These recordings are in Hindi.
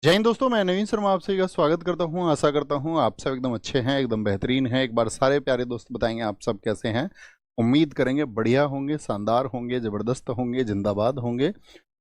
जय हिंद दोस्तों, मैं नवीन शर्मा आपसे का स्वागत करता हूं। आशा करता हूं आप सब एकदम अच्छे हैं, एकदम बेहतरीन हैं। एक बार सारे प्यारे दोस्त बताएंगे आप सब कैसे हैं। उम्मीद करेंगे बढ़िया होंगे, शानदार होंगे, जबरदस्त होंगे, जिंदाबाद होंगे।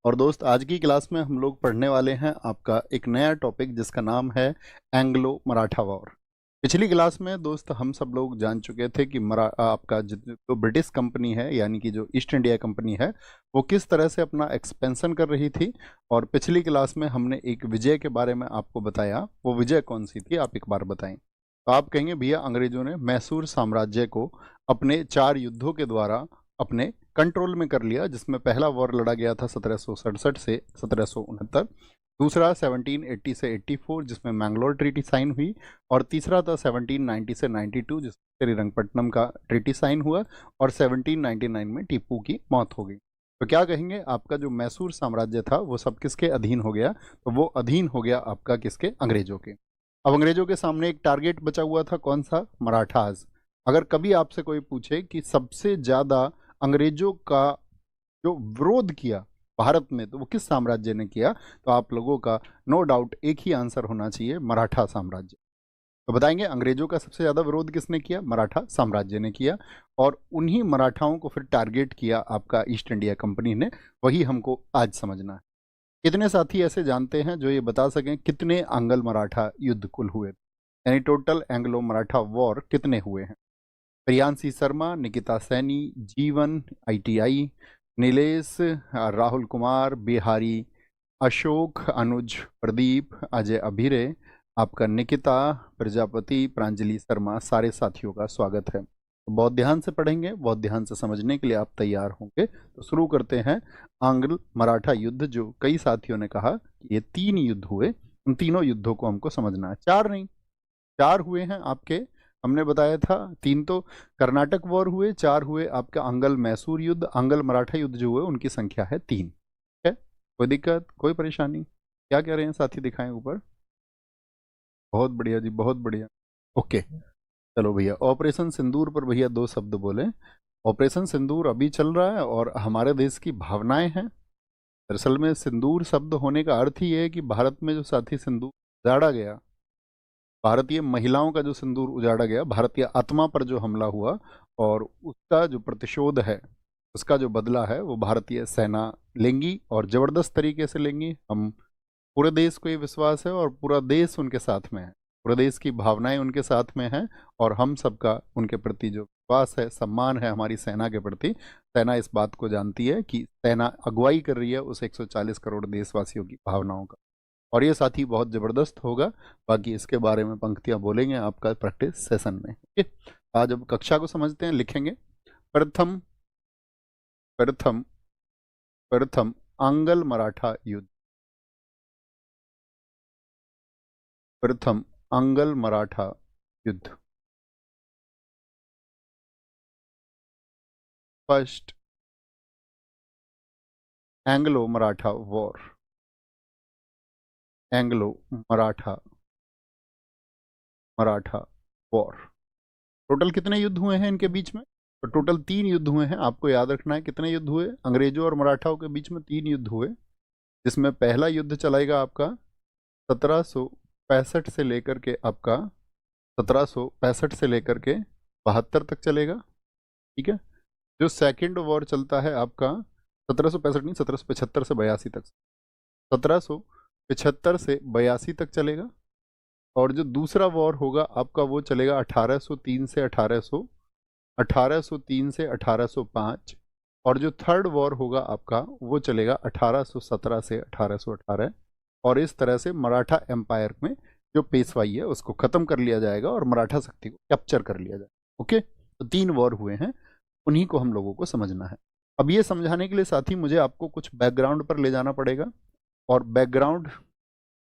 और दोस्त, आज की क्लास में हम लोग पढ़ने वाले हैं आपका एक नया टॉपिक जिसका नाम है एंग्लो मराठा वॉर। पिछली क्लास में दोस्त हम सब लोग जान चुके थे कि आपका जो ब्रिटिश कंपनी है, यानी कि जो ईस्ट इंडिया कंपनी है, वो किस तरह से अपना एक्सपेंशन कर रही थी। और पिछली क्लास में हमने एक विजय के बारे में आपको बताया। वो विजय कौन सी थी, आप एक बार बताएं। तो आप कहेंगे भैया अंग्रेजों ने मैसूर साम्राज्य को अपने 4 युद्धों के द्वारा अपने कंट्रोल में कर लिया, जिसमें पहला वॉर लड़ा गया था 1767 से 1769। दूसरा 1780 से 84 जिसमें मैंगलोर ट्रीटी साइन हुई। और तीसरा था 1790 से 92 जिसमें श्रीरंगपट्टनम का ट्रीटी साइन हुआ। और 1799 में टीपू की मौत हो गई। तो क्या कहेंगे, आपका जो मैसूर साम्राज्य था वो सब किसके अधीन हो गया? तो वो अधीन हो गया आपका किसके? अंग्रेजों के। अब अंग्रेजों के सामने एक टारगेट बचा हुआ था, कौन सा? मराठास। अगर कभी आपसे कोई पूछे कि सबसे ज्यादा अंग्रेजों का जो विरोध किया भारत में, तो वो किस साम्राज्य ने किया, तो आप लोगों का नो डाउट एक ही आंसर होना चाहिए, मराठा साम्राज्य। तो बताएंगे अंग्रेजों का सबसे ज्यादा विरोध किसने किया? मराठा साम्राज्य ने किया। और उन्हीं मराठाओं को फिर टारगेट किया आपका ईस्ट इंडिया कंपनी ने। वही हमको आज समझना है। कितने साथी ऐसे जानते हैं जो ये बता सकें कितने आंग्ल मराठा युद्ध कुल हुए, यानी टोटल एंग्लो मराठा वॉर कितने हुए हैं? प्रियांशी शर्मा, निकिता सैनी, जीवन, आईटीआई, नीलेश, राहुल कुमार, बिहारी, अशोक, अनुज, प्रदीप, अजय अभिरे, आपका निकिता, प्रजापति, प्रांजलि शर्मा, सारे साथियों का स्वागत है। तो बहुत ध्यान से पढ़ेंगे, बहुत ध्यान से समझने के लिए आप तैयार होंगे। तो शुरू करते हैं। आंग्ल मराठा युद्ध, जो कई साथियों ने कहा कि ये 3 युद्ध हुए, उन तीनों युद्धों को हमको समझना है। 4 नहीं, 4 हुए हैं आपके। हमने बताया था 3 तो कर्नाटक वॉर हुए, 4 हुए आपका अंगल मैसूर युद्ध। अंगल मराठा युद्ध जो हुए उनकी संख्या है 3। है कोई दिक्कत, कोई परेशानी? क्या कह रहे हैं साथी, दिखाएं ऊपर। बहुत बढ़िया जी, बहुत बढ़िया। ओके, चलो भैया, ऑपरेशन सिंदूर पर भैया 2 शब्द बोले। ऑपरेशन सिंदूर अभी चल रहा है और हमारे देश की भावनाएं हैं। दरअसल में सिंदूर शब्द होने का अर्थ ही है कि भारत में जो साथी सिंदूर उजाड़ा गया, भारतीय महिलाओं का जो सिंदूर उजाड़ा गया, भारतीय आत्मा पर जो हमला हुआ, और उसका जो प्रतिशोध है, उसका जो बदला है, वो भारतीय सेना लेंगी और जबरदस्त तरीके से लेंगी। हम पूरे देश को ये विश्वास है और पूरा देश उनके साथ में है। पूरे देश की भावनाएं उनके साथ में हैं। और हम सबका उनके प्रति जो विश्वास है, सम्मान है हमारी सेना के प्रति। सेना इस बात को जानती है कि सेना अगुवाई कर रही है उस 140 करोड़ देशवासियों की भावनाओं का। और ये साथी बहुत ज़बरदस्त होगा। बाकी इसके बारे में पंक्तियां बोलेंगे आपका प्रैक्टिस सेशन में। ओके, आज अब कक्षा को समझते हैं, लिखेंगे। प्रथम प्रथम प्रथम आंग्ल मराठा युद्ध। प्रथम आंग्ल मराठा युद्ध। First Anglo Maratha war. Anglo Maratha Maratha war. Total कितने युद्ध हुए हैं इनके बीच में? तो टोटल 3 युद्ध हुए हैं। आपको याद रखना है कितने युद्ध हुए अंग्रेजों और मराठाओं के बीच में। 3 युद्ध हुए, जिसमें पहला युद्ध चलाएगा आपका 1765 से लेकर के आपका 1765 से लेकर के 72 तक चलेगा। ठीक है। जो सेकंड वॉर चलता है आपका 1765 नहीं, 1775 से 82 तक। 1775 से 82 तक चलेगा। और जो दूसरा वॉर होगा आपका वो चलेगा 1803 से 1803 से 1805। और जो थर्ड वॉर होगा आपका वो चलेगा 1817 से 1818। और इस तरह से मराठा एम्पायर में जो पेशवाई है उसको खत्म कर लिया जाएगा और मराठा शक्ति को कैप्चर कर लिया जाएगा। ओके, तो 3 वॉर हुए हैं, उन्हीं को हम लोगों को समझना है। अब ये समझाने के लिए साथी मुझे आपको कुछ बैकग्राउंड पर ले जाना पड़ेगा। और बैकग्राउंड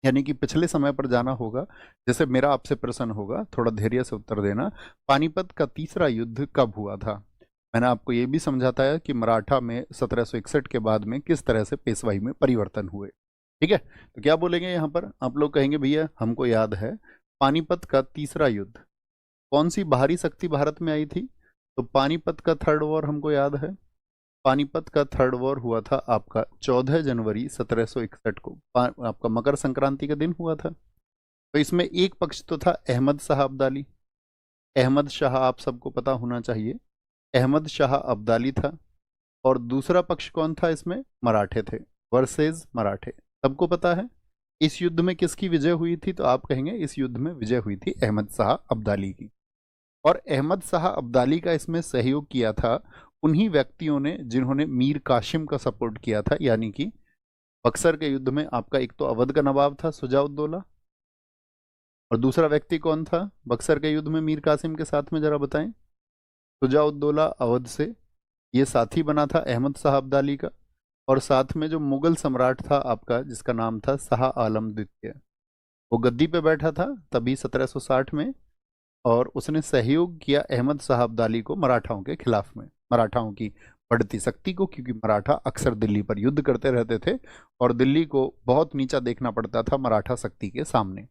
यानी कि पिछले समय पर जाना होगा। जैसे मेरा आपसे प्रश्न होगा, थोड़ा धैर्य से उत्तर देना। पानीपत का तीसरा युद्ध कब हुआ था? मैंने आपको ये भी समझाता है कि मराठा में 1761 के बाद में किस तरह से पेशवाई में परिवर्तन हुए। ठीक है, तो क्या बोलेंगे यहाँ पर? आप लोग कहेंगे भैया हमको याद है पानीपत का तीसरा युद्ध, कौन सी बाहरी शक्ति भारत में आई थी? तो पानीपत का थर्ड वॉर हमको याद है। पानीपत का थर्ड वॉर हुआ था आपका 14 जनवरी 1761 को, आपका मकर संक्रांति का दिन हुआ था। तो इसमें एक पक्ष तो था अहमद शाह अब्दाली। अहमद शाह आप सबको पता होना चाहिए, अहमद शाह अब्दाली था। और दूसरा पक्ष कौन था इसमें? मराठे थे, वर्सेस मराठे। सबको पता है इस युद्ध में किसकी विजय हुई थी? तो आप कहेंगे इस युद्ध में विजय हुई थी अहमद शाह अब्दाली की। और अहमद शाह अब्दाली का इसमें सहयोग किया था उन्हीं व्यक्तियों ने जिन्होंने मीर कासिम का सपोर्ट किया था, यानी कि बक्सर के युद्ध में आपका एक तो अवध का नवाब था शुजाउद्दौला, और दूसरा व्यक्ति कौन था बक्सर के युद्ध में मीर कासिम के साथ में, जरा बताएं। शुजाउद्दौला अवध से ये साथी बना था अहमद शाह अब्दाली का। और साथ में जो मुगल सम्राट था आपका, जिसका नाम था शाह आलम द्वितीय, वो गद्दी पे बैठा था तभी 1760 में, और उसने सहयोग किया अहमद शाह अब्दाली को मराठाओं के खिलाफ में, मराठाओं की बढ़ती शक्ति को, क्योंकि मराठा अक्सर दिल्ली पर युद्ध करते रहते थे और दिल्ली को बहुत नीचा देखना पड़ता था मराठा शक्ति के सामने।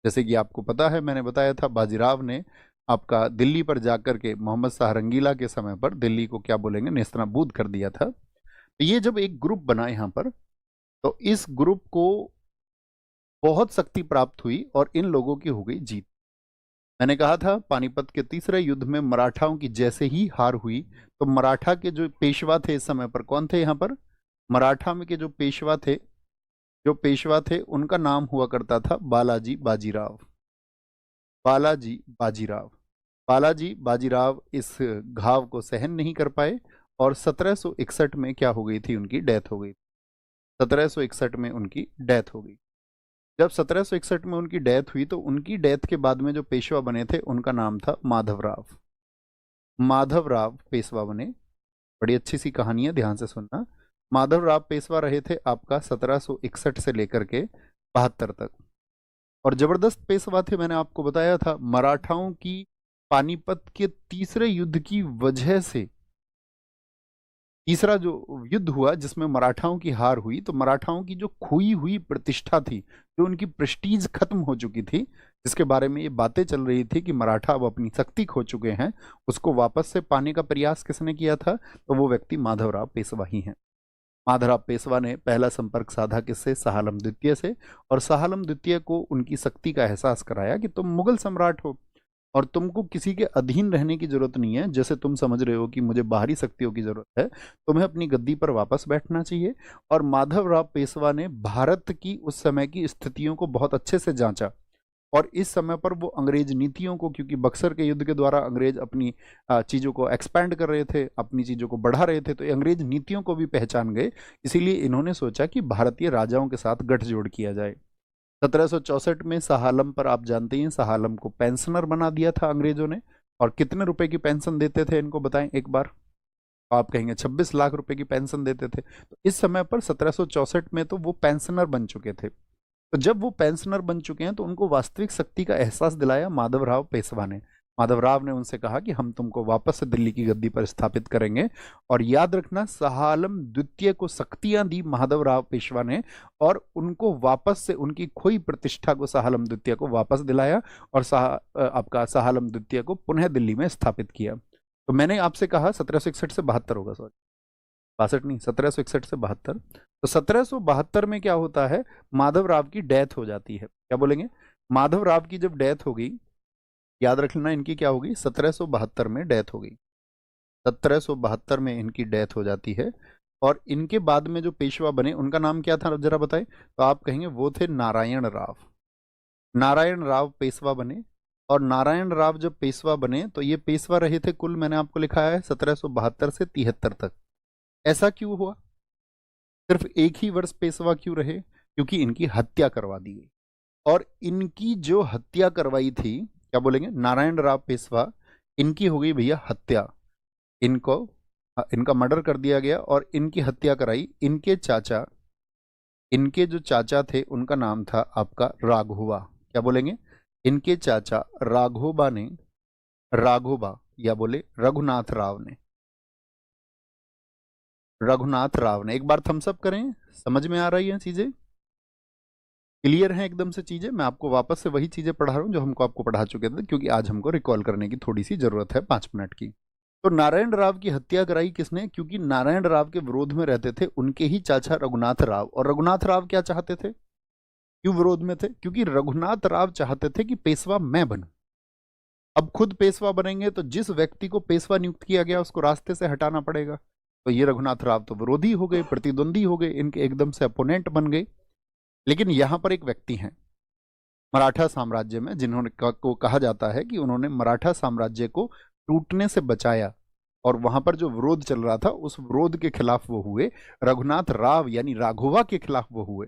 जैसे कि आपको पता है, मैंने बताया था बाजीराव ने आपका दिल्ली पर जाकर के मोहम्मद शाह रंगीला के समय पर दिल्ली को क्या बोलेंगे, नेस्तनाबूद कर दिया था। तो ये जब एक ग्रुप बना यहाँ पर, तो इस ग्रुप को बहुत शक्ति प्राप्त हुई और इन लोगों की हो गई जीत। मैंने कहा था पानीपत के तीसरे युद्ध में मराठाओं की जैसे ही हार हुई, तो मराठा के जो पेशवा थे इस समय पर कौन थे यहाँ पर? मराठा में के जो पेशवा थे उनका नाम हुआ करता था बालाजी बाजीराव। बालाजी बाजीराव। बालाजी बाजीराव इस घाव को सहन नहीं कर पाए और 1761 में क्या हो गई थी, उनकी डेथ हो गई। 1761 में उनकी डेथ हो गई। जब 1761 में उनकी डेथ हुई, तो उनकी डेथ के बाद में जो पेशवा बने थे उनका नाम था माधवराव। माधवराव पेशवा बने। बड़ी अच्छी सी कहानी है, ध्यान से सुनना। माधवराव पेशवा रहे थे आपका 1761 से लेकर के 72 तक, और जबरदस्त पेशवा थे। मैंने आपको बताया था मराठाओं की पानीपत के तीसरे युद्ध की वजह से, तीसरा जो युद्ध हुआ जिसमें मराठाओं की हार हुई, तो मराठाओं की जो खोई हुई प्रतिष्ठा थी, जो उनकी प्रेस्टीज खत्म हो चुकी थी, जिसके बारे में ये बातें चल रही थी कि मराठा अब अपनी शक्ति खो चुके हैं, उसको वापस से पाने का प्रयास किसने किया था? तो वो व्यक्ति माधवराव पेशवा ही हैं। माधवराव पेशवा ने पहला संपर्क साधा किससे? शाह आलम द्वितीय से। और शाह आलम द्वितीय को उनकी शक्ति का एहसास कराया कि तुम मुगल सम्राट हो और तुमको किसी के अधीन रहने की जरूरत नहीं है। जैसे तुम समझ रहे हो कि मुझे बाहरी शक्तियों की जरूरत है, तुम्हें अपनी गद्दी पर वापस बैठना चाहिए। और माधवराव पेशवा ने भारत की उस समय की स्थितियों को बहुत अच्छे से जांचा, और इस समय पर वो अंग्रेज नीतियों को, क्योंकि बक्सर के युद्ध के द्वारा अंग्रेज अपनी चीज़ों को एक्सपैंड कर रहे थे, अपनी चीज़ों को बढ़ा रहे थे, तो अंग्रेज नीतियों को भी पहचान गए। इसीलिए इन्होंने सोचा कि भारतीय राजाओं के साथ गठजोड़ किया जाए। 1764 में शाह आलम पर आप जानते हैं, शाह आलम को पेंशनर बना दिया था अंग्रेजों ने। और कितने रुपए की पेंशन देते थे इनको बताएं एक बार? आप कहेंगे 26 लाख रुपए की पेंशन देते थे। तो इस समय पर 1764 में तो वो पेंशनर बन चुके थे। तो जब वो पेंशनर बन चुके हैं, तो उनको वास्तविक शक्ति का एहसास दिलाया माधवराव पेशवा ने। माधवराव ने उनसे कहा कि हम तुमको वापस से दिल्ली की गद्दी पर स्थापित करेंगे। और याद रखना, शाह आलम द्वितीय को शक्तियां दी माधवराव पेशवा ने, और उनको वापस से उनकी खोई प्रतिष्ठा को शाह आलम द्वितीय को वापस दिलाया, और शाह आलम द्वितीय को पुनः दिल्ली में स्थापित किया। तो मैंने आपसे कहा 1761 से 72 होगा, सॉरी 62 नहीं, 1761 से 72। तो 1772 में क्या होता है, माधवराव की डेथ हो जाती है। क्या बोलेंगे? माधवराव की जब डेथ हो गई, याद रख लेना इनकी क्या होगी, 1772 में डेथ हो गई। 1772 में इनकी डेथ हो जाती है। और इनके बाद में जो पेशवा बने उनका नाम क्या था, जरा बताएं? तो आप कहेंगे वो थे नारायण राव। नारायण राव पेशवा बने। और नारायण राव जब पेशवा बने, तो ये पेशवा रहे थे कुल, मैंने आपको लिखा है 1772 से 73 तक। ऐसा क्यों हुआ? सिर्फ एक ही वर्ष पेशवा क्यों रहे? क्योंकि इनकी हत्या करवा दी गई। और इनकी जो हत्या करवाई थी, क्या बोलेंगे, नारायण राव पेशवा, इनकी हो गई भैया हत्या। इनको इनका मर्डर कर दिया गया और इनकी हत्या कराई इनके चाचा। इनके जो चाचा थे उनका नाम था आपका राघोबा। क्या बोलेंगे? इनके चाचा राघोबा ने, राघोबा या बोले रघुनाथ राव ने, रघुनाथ राव ने, एक बार थम्स अप करें, समझ में आ रही हैं चीजें? क्लियर हैं एकदम से चीजें? मैं आपको वापस से वही चीजें पढ़ा रहा हूं जो हमको आपको पढ़ा चुके थे, क्योंकि आज हमको रिकॉल करने की थोड़ी सी जरूरत है 5 मिनट की। तो नारायण राव की हत्या कराई किसने? क्योंकि नारायण राव के विरोध में रहते थे उनके ही चाचा रघुनाथ राव। और रघुनाथ राव क्या चाहते थे, क्यों विरोध में थे? क्योंकि रघुनाथ राव चाहते थे कि पेशवा मैं बनूं। अब खुद पेशवा बनेंगे तो जिस व्यक्ति को पेशवा नियुक्त किया गया उसको रास्ते से हटाना पड़ेगा। तो ये रघुनाथ राव तो विरोधी हो गए, प्रतिद्वंदी हो गए, इनके एकदम से अपोनेंट बन गए। लेकिन यहां पर एक व्यक्ति हैं मराठा साम्राज्य में जिन्होंने को कहा जाता है कि उन्होंने मराठा साम्राज्य को टूटने से बचाया। और वहां पर जो विरोध चल रहा था उस विरोध के खिलाफ वो हुए, रघुनाथ राव यानी राघोवा के खिलाफ वो हुए।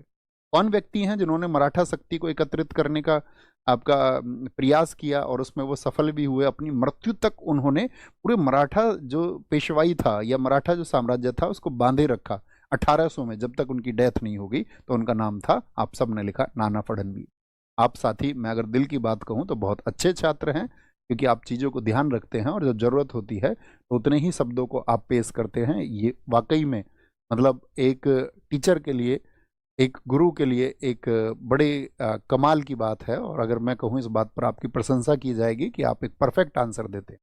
कौन व्यक्ति हैं जिन्होंने मराठा शक्ति को एकत्रित करने का आपका प्रयास किया और उसमें वो सफल भी हुए? अपनी मृत्यु तक उन्होंने पूरे मराठा जो पेशवाई था या मराठा जो साम्राज्य था उसको बांधे रखा। 1800 में जब तक उनकी डेथ नहीं होगी तो उनका नाम था, आप सब ने लिखा, नाना फडणवीस। आप साथी, मैं अगर दिल की बात कहूँ तो बहुत अच्छे छात्र हैं, क्योंकि आप चीज़ों को ध्यान रखते हैं और जब जरूरत होती है तो उतने ही शब्दों को आप पेश करते हैं। ये वाकई में मतलब एक टीचर के लिए, एक गुरु के लिए एक बड़े कमाल की बात है। और अगर मैं कहूँ इस बात पर आपकी प्रशंसा की जाएगी कि आप एक परफेक्ट आंसर देते हैं।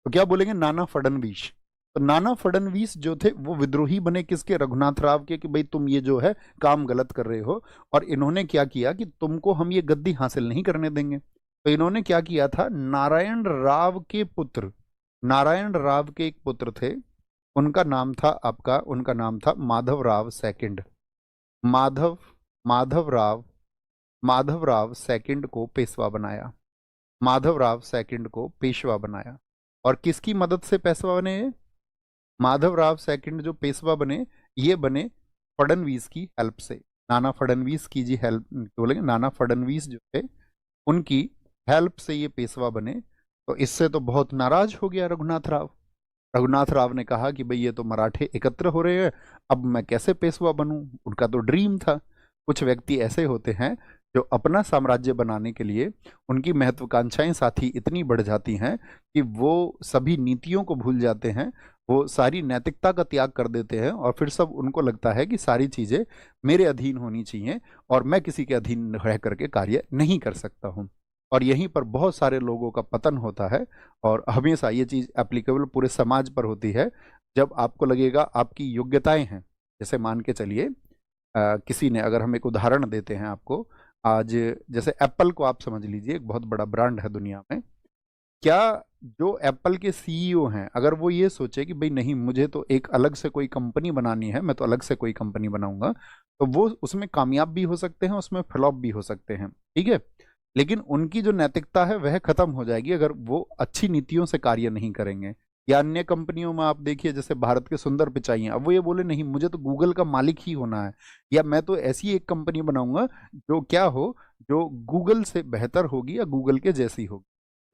तो क्या बोलेंगे? नाना फडणवीस। तो नाना फडणवीस जो थे वो विद्रोही बने किसके? रघुनाथ राव के, कि भाई तुम ये जो है काम गलत कर रहे हो। और इन्होंने क्या किया कि तुमको हम ये गद्दी हासिल नहीं करने देंगे। तो इन्होंने क्या किया था, नारायण राव के पुत्र, नारायण राव के एक पुत्र थे, उनका नाम था आपका, उनका नाम था माधव राव सेकंड। माधव माधव राव माधव राव सेकंड को पेशवा बनाया। माधव राव सेकंड को पेशवा बनाया। और किसकी मदद से पेशवा बने ये? माधव राव सेकंड जो पेशवा बने, ये बने फडणवीस की हेल्प से। नाना फडणवीस की जी हेल्प बोलेंगे, नाना फडणवीस जो थे उनकी हेल्प से ये पेशवा बने। तो इससे तो बहुत नाराज हो गया रघुनाथ राव। रघुनाथ राव ने कहा कि भाई ये तो मराठे एकत्र हो रहे हैं, अब मैं कैसे पेशवा बनूं? उनका तो ड्रीम था। कुछ व्यक्ति ऐसे होते हैं जो अपना साम्राज्य बनाने के लिए उनकी महत्वाकांक्षाएं साथ ही इतनी बढ़ जाती हैं कि वो सभी नीतियों को भूल जाते हैं, वो सारी नैतिकता का त्याग कर देते हैं और फिर सब उनको लगता है कि सारी चीज़ें मेरे अधीन होनी चाहिए और मैं किसी के अधीन रह करके कार्य नहीं कर सकता हूँ। और यहीं पर बहुत सारे लोगों का पतन होता है। और हमेशा ये चीज़ एप्लीकेबल पूरे समाज पर होती है। जब आपको लगेगा आपकी योग्यताएं हैं, जैसे मान के चलिए किसी ने, अगर हम एक उदाहरण देते हैं आपको, आज जैसे एप्पल को आप समझ लीजिए, एक बहुत बड़ा ब्रांड है दुनिया में। क्या जो एप्पल के सीईओ हैं, अगर वो ये सोचे कि भाई नहीं, मुझे तो एक अलग से कोई कंपनी बनानी है, मैं तो अलग से कोई कंपनी बनाऊंगा, तो वो उसमें कामयाब भी हो सकते हैं, उसमें फ्लॉप भी हो सकते हैं, ठीक है। लेकिन उनकी जो नैतिकता है वह खत्म हो जाएगी अगर वो अच्छी नीतियों से कार्य नहीं करेंगे। या अन्य कंपनियों में आप देखिए, जैसे भारत के सुंदर पिचाई हैं, अब वो ये बोले नहीं, मुझे तो गूगल का मालिक ही होना है, या मैं तो ऐसी एक कंपनी बनाऊंगा जो क्या हो, जो गूगल से बेहतर होगी या गूगल के जैसी होगी।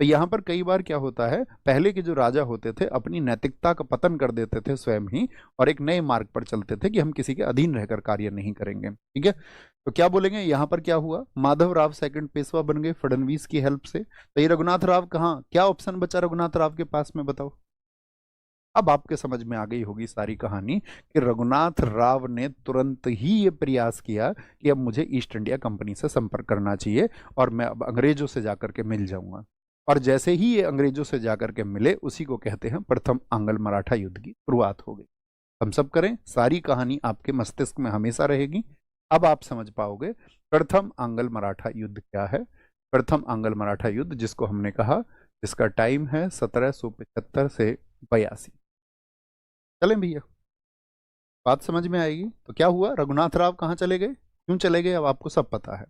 तो यहाँ पर कई बार क्या होता है, पहले के जो राजा होते थे अपनी नैतिकता का पतन कर देते थे स्वयं ही, और एक नए मार्ग पर चलते थे कि हम किसी के अधीन रहकर कार्य नहीं करेंगे, ठीक है। तो क्या बोलेंगे यहाँ पर क्या हुआ? माधव राव सेकंड पेशवा बन गए फडणवीस की हेल्प से। तो ये रघुनाथ राव कहाँ, क्या ऑप्शन बचा रघुनाथ राव के पास में, बताओ। अब आपके समझ में आ गई होगी सारी कहानी कि रघुनाथ राव ने तुरंत ही ये प्रयास किया कि अब मुझे ईस्ट इंडिया कंपनी से संपर्क करना चाहिए और मैं अब अंग्रेजों से जाकर के मिल जाऊंगा। और जैसे ही ये अंग्रेजों से जाकर के मिले, उसी को कहते हैं प्रथम आंग्ल मराठा युद्ध की शुरुआत हो गई। हम सब करें, सारी कहानी आपके मस्तिष्क में हमेशा रहेगी। अब आप समझ पाओगे प्रथम आंग्ल मराठा युद्ध क्या है। प्रथम आंग्ल मराठा युद्ध, जिसको हमने कहा, जिसका टाइम है 1775 से 82। चलें भैया, बात समझ में आएगी। तो क्या हुआ, रघुनाथ राव कहाँ चले गए, क्यों चले गए, अब आपको सब पता है।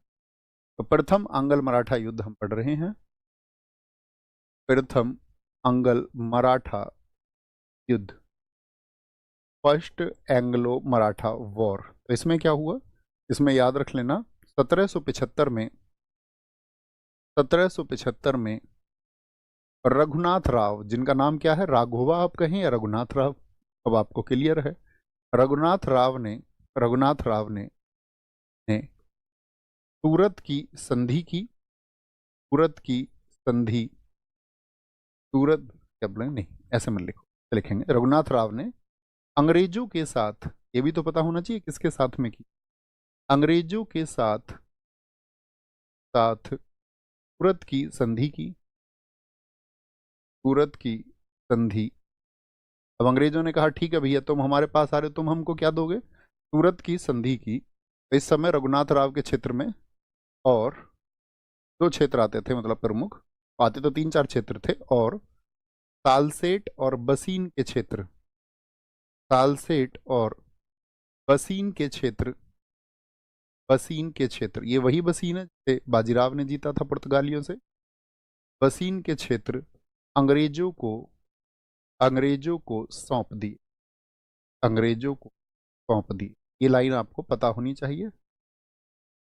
तो प्रथम आंग्ल मराठा युद्ध हम पढ़ रहे हैं। प्रथम आंग्ल मराठा युद्ध, फर्स्ट एंग्लो मराठा वॉर। तो इसमें क्या हुआ, इसमें याद रख लेना 1775 में, 1775 में रघुनाथ राव, जिनका नाम क्या है, राघोवा आप कहें या रघुनाथ राव, अब आपको क्लियर है। रघुनाथ राव ने, रघुनाथ राव ने सूरत की संधि की, सूरत की संधि, सूरत क्या बोले, नहीं ऐसे मत लिखो, लिखेंगे रघुनाथ राव ने अंग्रेजों के साथ, ये भी तो पता होना चाहिए किसके साथ में की, अंग्रेजों के साथ साथ सूरत की संधि की, सूरत की संधि अब अंग्रेजों ने कहा ठीक है भैया, तुम हमारे पास आ रहे हो, तुम हमको क्या दोगे? सूरत की संधि की। इस समय रघुनाथ राव के क्षेत्र में और दो क्षेत्र आते थे, मतलब प्रमुख आते तो तीन चार क्षेत्र थे, और तालसेट और बसीन के क्षेत्र, तालसेट और बसीन के क्षेत्र, बसीन के क्षेत्र, ये वही बसीन है जिसे बाजीराव ने जीता था पुर्तगालियों से। बसीन के क्षेत्र अंग्रेजों को सौंप दिए, अंग्रेजों को सौंप दिए। ये लाइन आपको पता होनी चाहिए,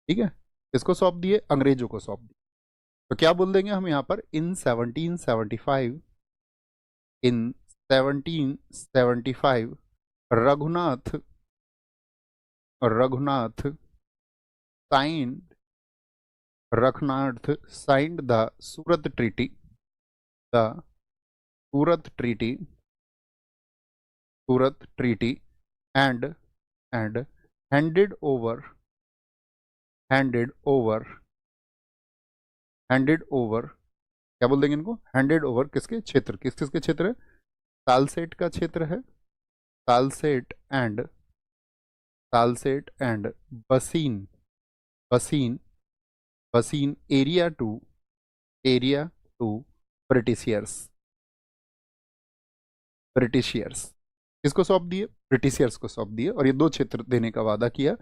ठीक है। इसको सौंप दिए, अंग्रेजों को सौंप दिए। तो क्या बोल देंगे हम यहाँ पर? इन 1775, इन 1775 Raghunath Raghunath signed Raghunath signed the Surat treaty, the Surat treaty, Surat treaty and and handed over handed over handed over, क्या बोल देंगे इनको? हैंडेड ओवर किसके क्षेत्र, किस किसके क्षेत्र है? तालसेट का क्षेत्र है, तालसेट एंड बसीन, बसीन बसीन एरिया टू ब्रिटिशियर्स, ब्रिटिशियर्स किसको सौंप दिए? ब्रिटिशियर्स को सौंप दिए, और ये दो क्षेत्र देने का वादा किया।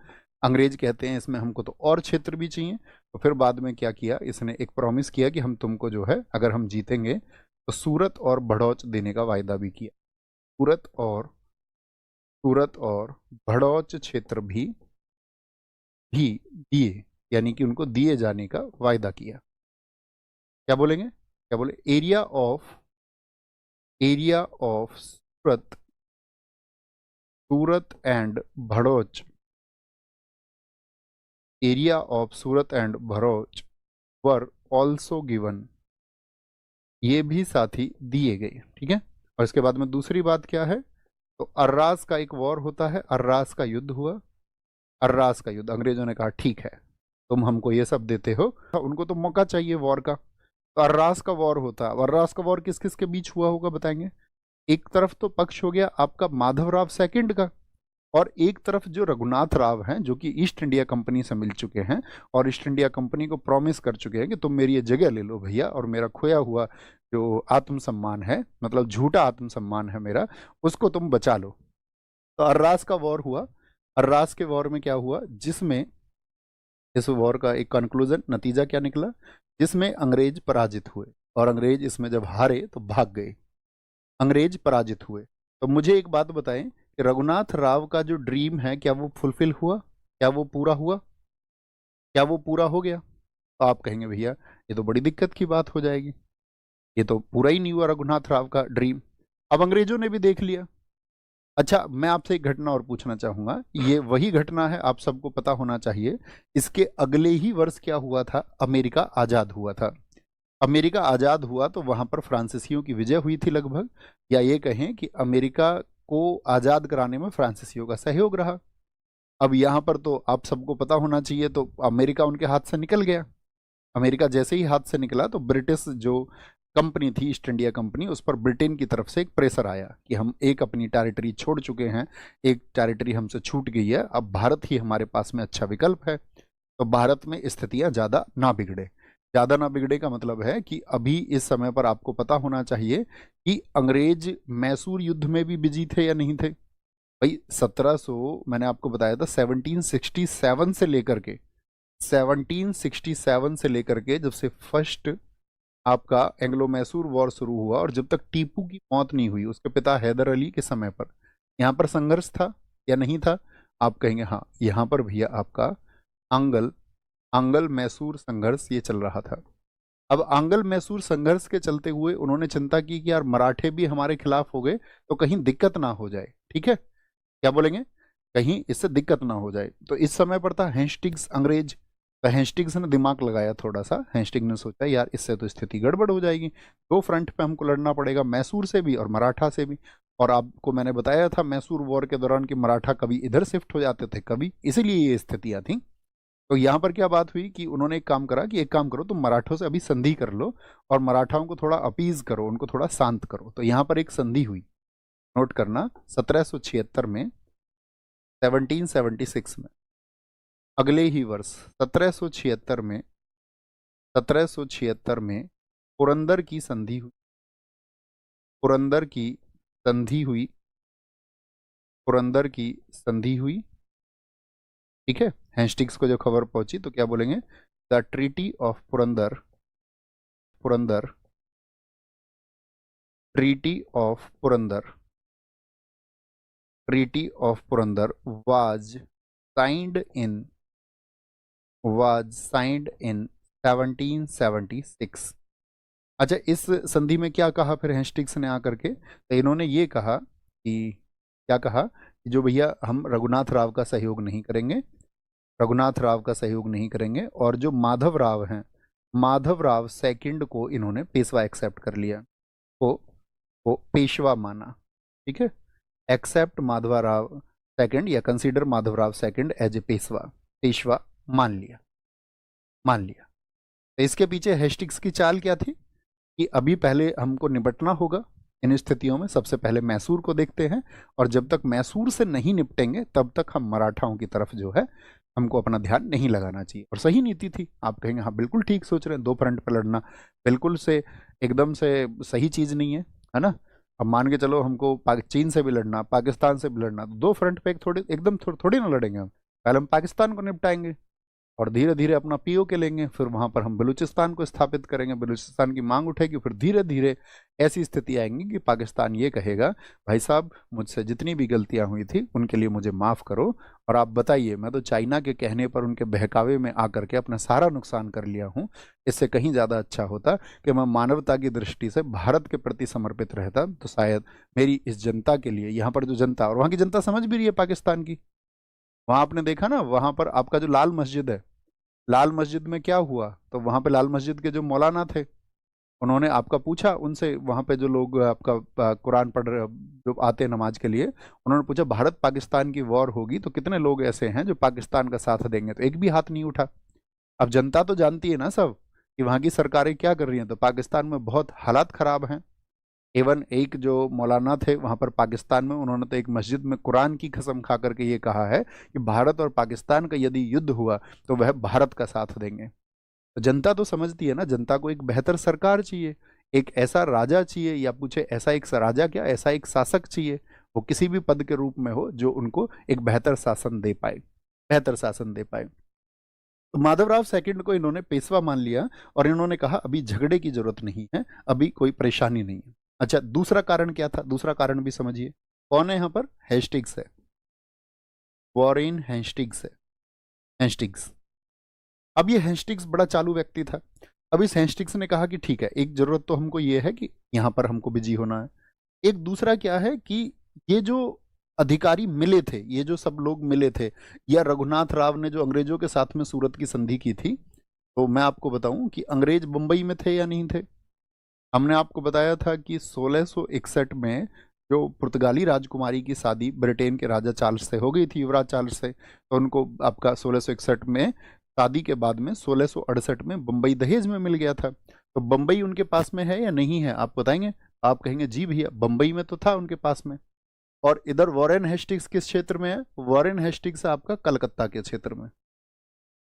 अंग्रेज कहते हैं इसमें हमको तो और क्षेत्र भी चाहिए। तो फिर बाद में क्या किया इसने? एक प्रॉमिस किया कि हम तुमको जो है, अगर हम जीतेंगे तो सूरत और भड़ौच देने का वायदा भी किया। सूरत और भड़ौच क्षेत्र भी दिए, यानी कि उनको दिए जाने का वायदा किया। क्या बोलेंगे? क्या बोले? Area of Surat and Bharuch, area of Surat and Bharuch were also given, ये भी साथ ही दिए गए, ठीक है। और इसके बाद में दूसरी बात क्या है? तो अर्रास का एक वॉर होता है, अर्रास का युद्ध हुआ, अर्रास का युद्ध। अंग्रेजों ने कहा ठीक है, तुम हमको ये सब देते हो, उनको तो मौका चाहिए वॉर का। तो अर्रास का वॉर होता है। अर्रास का वॉर किस किस के बीच हुआ होगा बताएंगे? एक तरफ तो पक्ष हो गया आपका माधवराव सेकंड का, और एक तरफ जो रघुनाथ राव हैं, जो कि ईस्ट इंडिया कंपनी से मिल चुके हैं और ईस्ट इंडिया कंपनी को प्रॉमिस कर चुके हैं कि तुम मेरी ये जगह ले लो भैया, और मेरा खोया हुआ जो आत्मसम्मान है, मतलब झूठा आत्मसम्मान है मेरा, उसको तुम बचा लो। तो अर्रास का वॉर हुआ। अर्रास के वॉर में क्या हुआ? जिसमें इस वॉर का एक कंक्लूजन, नतीजा क्या निकला? जिसमें अंग्रेज पराजित हुए, और अंग्रेज इसमें जब हारे तो भाग गए, अंग्रेज पराजित हुए। तो मुझे एक बात बताएं कि रघुनाथ राव का जो ड्रीम है, क्या वो फुलफिल हुआ? क्या वो पूरा हुआ? क्या वो पूरा हो गया? तो आप कहेंगे भैया ये तो बड़ी दिक्कत की बात हो जाएगी, ये तो पूरा ही नहीं हुआ रघुनाथ राव का ड्रीम। अब अंग्रेजों ने भी देख लिया। अच्छा, मैं आपसे एक घटना और पूछना चाहूंगा, ये वही घटना है, आप सबको पता होना चाहिए। इसके अगले ही वर्ष क्या हुआ था? अमेरिका आजाद हुआ था। अमेरिका आजाद हुआ तो वहां पर फ्रांसीसियों की विजय हुई थी लगभग, या ये कहें कि अमेरिका को आजाद कराने में फ्रांसीसियों का सहयोग रहा। अब यहाँ पर तो आप सबको पता होना चाहिए, तो अमेरिका उनके हाथ से निकल गया। अमेरिका जैसे ही हाथ से निकला तो ब्रिटिश जो कंपनी थी, ईस्ट इंडिया कंपनी, उस पर ब्रिटेन की तरफ से एक प्रेशर आया कि हम एक अपनी टेरिटरी छोड़ चुके हैं, एक टेरिटरी हमसे छूट गई है, अब भारत ही हमारे पास में अच्छा विकल्प है। तो भारत में स्थितियां ज़्यादा ना बिगड़े। ज़्यादा ना बिगड़े का मतलब है कि अभी इस समय पर आपको पता होना चाहिए कि अंग्रेज मैसूर युद्ध में भी बिजी थे या नहीं थे भाई। 1700 मैंने आपको बताया था, 1767 से लेकर के 1767 से लेकर के जब से फर्स्ट आपका एंग्लो मैसूर वॉर शुरू हुआ, और जब तक टीपू की मौत नहीं हुई, उसके पिता हैदर अली के समय पर, यहाँ पर संघर्ष था या नहीं था? आप कहेंगे हाँ, यहाँ पर भैया आपका आंगल मैसूर संघर्ष ये चल रहा था। अब आंगल मैसूर संघर्ष के चलते हुए उन्होंने चिंता की कि यार मराठे भी हमारे खिलाफ हो गए तो कहीं दिक्कत ना हो जाए, ठीक है। क्या बोलेंगे? कहीं इससे दिक्कत ना हो जाए। तो इस समय पर था हेस्टिंग्स अंग्रेज, तो हेस्टिंग्स ने दिमाग लगाया थोड़ा सा। हेस्टिंग्स ने सोचा यार इससे तो स्थिति गड़बड़ हो जाएगी, दो फ्रंट पे हमको लड़ना पड़ेगा, मैसूर से भी और मराठा से भी। और आपको मैंने बताया था मैसूर वॉर के दौरान कि मराठा कभी इधर शिफ्ट हो जाते थे, कभी, इसीलिए ये स्थितियां थी। तो यहाँ पर क्या बात हुई कि उन्होंने एक काम करा कि एक काम करो, तुम मराठों से अभी संधि कर लो और मराठाओं को थोड़ा अपीज करो, उनको थोड़ा शांत करो। तो यहाँ पर एक संधि हुई, नोट करना, 1776 में, 1776 में, अगले ही वर्ष 1776 में, 1776 में पुरंदर की संधि हुई, पुरंदर की संधि हुई, पुरंदर की संधि हुई। ठीक है, हेस्टिंग्स को जो खबर पहुंची तो क्या बोलेंगे, the treaty of Purandar, Purandar, treaty of Purandar, treaty of Purandar was signed in, was signed in 1776। अच्छा, इस संधि में क्या कहा फिर हेस्टिंग्स ने आकर के, तो इन्होंने ये कहा कि, क्या कहा कि जो भैया हम रघुनाथ राव का सहयोग नहीं करेंगे, रघुनाथ राव का सहयोग नहीं करेंगे, और जो माधव राव हैं, माधव राव सेकंड को इन्होंने पेशवा एक्सेप्ट कर लिया, को पेशवा माना। ठीक है, एक्सेप्ट माधवा राव सेकंड या consider Madhav Rao second as a Peshwa, Peshwa मान लिया, मान लिया। तो इसके पीछे हेस्टिंग्स की चाल क्या थी कि अभी पहले हमको निपटना होगा इन स्थितियों में, सबसे पहले मैसूर को देखते हैं, और जब तक मैसूर से नहीं निपटेंगे तब तक हम मराठाओं की तरफ जो है हमको अपना ध्यान नहीं लगाना चाहिए। और सही नीति थी। आप कहेंगे हाँ बिल्कुल ठीक सोच रहे हैं, दो फ्रंट पर लड़ना बिल्कुल से एकदम से सही चीज़ नहीं है ना। अब मान के चलो हमको चीन से भी लड़ना, पाकिस्तान से भी लड़ना, तो दो फ्रंट पे एकदम थोड़ी ना लड़ेंगे हम। पहले हम पाकिस्तान को निपटाएंगे और धीरे धीरे अपना पीओके लेंगे, फिर वहाँ पर हम बलूचिस्तान को स्थापित करेंगे, बलूचिस्तान की मांग उठेगी, फिर धीरे धीरे ऐसी स्थिति आएंगी कि पाकिस्तान ये कहेगा भाई साहब मुझसे जितनी भी गलतियाँ हुई थी उनके लिए मुझे माफ़ करो, और आप बताइए मैं तो चाइना के कहने पर उनके बहकावे में आकर के अपना सारा नुकसान कर लिया हूँ, इससे कहीं ज़्यादा अच्छा होता कि मैं मानवता की दृष्टि से भारत के प्रति समर्पित रहता, तो शायद मेरी इस जनता के लिए, यहाँ पर जो जनता, और वहाँ की जनता समझ भी रही है पाकिस्तान की। वहाँ आपने देखा ना, वहाँ पर आपका जो लाल मस्जिद है, लाल मस्जिद में क्या हुआ, तो वहाँ पे लाल मस्जिद के जो मौलाना थे उन्होंने आपका पूछा उनसे, वहाँ पे जो लोग आपका कुरान पढ़ रहे जो आते हैं नमाज के लिए, उन्होंने पूछा भारत पाकिस्तान की वॉर होगी तो कितने लोग ऐसे हैं जो पाकिस्तान का साथ देंगे, तो एक भी हाथ नहीं उठा। अब जनता तो जानती है ना सब कि वहाँ की सरकारें क्या कर रही हैं, तो पाकिस्तान में बहुत हालात ख़राब हैं। इवन एक जो मौलाना थे वहाँ पर पाकिस्तान में, उन्होंने तो एक मस्जिद में कुरान की कसम खा करके ये कहा है कि भारत और पाकिस्तान का यदि युद्ध हुआ तो वह भारत का साथ देंगे। तो जनता तो समझती है ना, जनता को एक बेहतर सरकार चाहिए, एक ऐसा राजा चाहिए, या पूछे ऐसा एक राजा क्या, ऐसा एक शासक चाहिए, वो किसी भी पद के रूप में हो जो उनको एक बेहतर शासन दे पाए, बेहतर शासन दे पाए। तो माधवराव सेकंड को इन्होंने पेशवा मान लिया और इन्होंने कहा अभी झगड़े की जरूरत नहीं है, अभी कोई परेशानी नहीं है। अच्छा, दूसरा कारण क्या था, दूसरा कारण भी समझिए। कौन है यहाँ पर, हेस्टिंग्स है, वॉरेन हेस्टिंग्स है, हेस्टिंग्स। अब ये हेस्टिंग्स बड़ा चालू व्यक्ति था। अब इस हेस्टिंग्स ने कहा कि ठीक है, एक जरूरत तो हमको ये है कि यहाँ पर हमको बिजी होना है, एक दूसरा क्या है कि ये जो अधिकारी मिले थे, ये जो सब लोग मिले थे, या रघुनाथ राव ने जो अंग्रेजों के साथ में सूरत की संधि की थी, तो मैं आपको बताऊं कि अंग्रेज बंबई में थे या नहीं थे। हमने आपको बताया था कि 1661 में जो पुर्तगाली राजकुमारी की शादी ब्रिटेन के राजा चार्ल्स से हो गई थी, युवराज चार्ल्स से, तो उनको आपका 1661 में शादी के बाद में 1668 में बम्बई दहेज में मिल गया था। तो बम्बई उनके पास में है या नहीं है, आप बताएंगे। आप कहेंगे जी भैया बम्बई में तो था उनके पास में। और इधर वॉरेन हेस्टिंग्स किस क्षेत्र में है, वॉरेन हेस्टिंग्स आपका कलकत्ता के क्षेत्र में,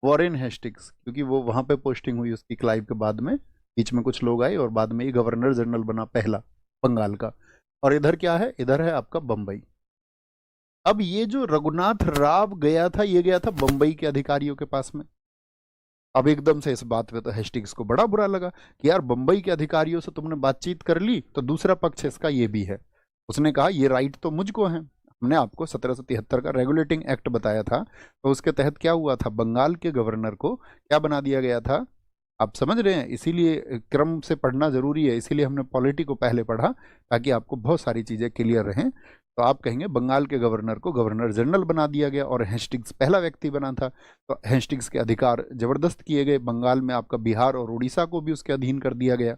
वॉरेन हेस्टिंग्स, क्योंकि वो वहां पे पोस्टिंग हुई उसकी क्लाइव के बाद में, बीच में कुछ लोग आए और बाद में ये गवर्नर जनरल बना पहला बंगाल का। और इधर क्या है, इधर है आपका बंबई। अब ये जो रघुनाथ राव गया था, ये गया था बंबई के अधिकारियों के पास में। अब एकदम से इस बात पे तो हेस्टिंग्स को बड़ा बुरा लगा कि यार बंबई के अधिकारियों से तुमने बातचीत कर ली तो दूसरा पक्ष इसका ये भी है। उसने कहा ये राइट तो मुझको है, हमने आपको 1773 का रेगुलेटिंग एक्ट बताया था, तो उसके तहत क्या हुआ था, बंगाल के गवर्नर को क्या बना दिया गया था, आप समझ रहे हैं। इसीलिए क्रम से पढ़ना जरूरी है, इसीलिए हमने पॉलिटी को पहले पढ़ा ताकि आपको बहुत सारी चीज़ें क्लियर रहें। तो आप कहेंगे बंगाल के गवर्नर को गवर्नर जनरल बना दिया गया और हेस्टिंग्स पहला व्यक्ति बना था, तो हेस्टिंग्स के अधिकार जबरदस्त किए गए। बंगाल में आपका बिहार और उड़ीसा को भी उसके अधीन कर दिया गया।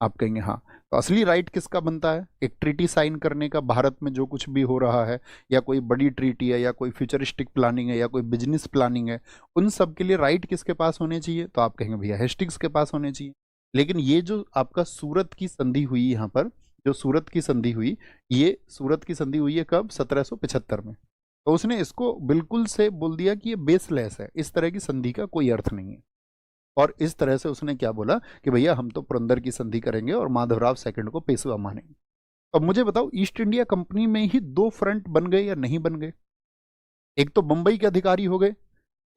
आप कहेंगे हाँ, तो असली राइट किसका बनता है, एक ट्रीटी साइन करने का, भारत में जो कुछ भी हो रहा है, या कोई बड़ी ट्रीटी है, या कोई फ्यूचरिस्टिक प्लानिंग है, या कोई बिजनेस प्लानिंग है, उन सब के लिए राइट किसके पास होने चाहिए, तो आप कहेंगे भैया हेस्टिंग्स के पास होने चाहिए। लेकिन ये जो आपका सूरत की संधि हुई यहाँ पर, जो सूरत की संधि हुई, ये सूरत की संधि हुई है कब? 1775 में। तो उसने इसको बिल्कुल से बोल दिया कि ये बेसलेस है, इस तरह की संधि का कोई अर्थ नहीं है। और इस तरह से उसने क्या बोला कि भैया हम तो पुरंदर की संधि करेंगे और माधवराव सेकंड को पेशवा मानेंगे। अब मुझे बताओ, ईस्ट इंडिया कंपनी में ही दो फ्रंट बन गए या नहीं बन गए? एक तो बंबई के अधिकारी हो गए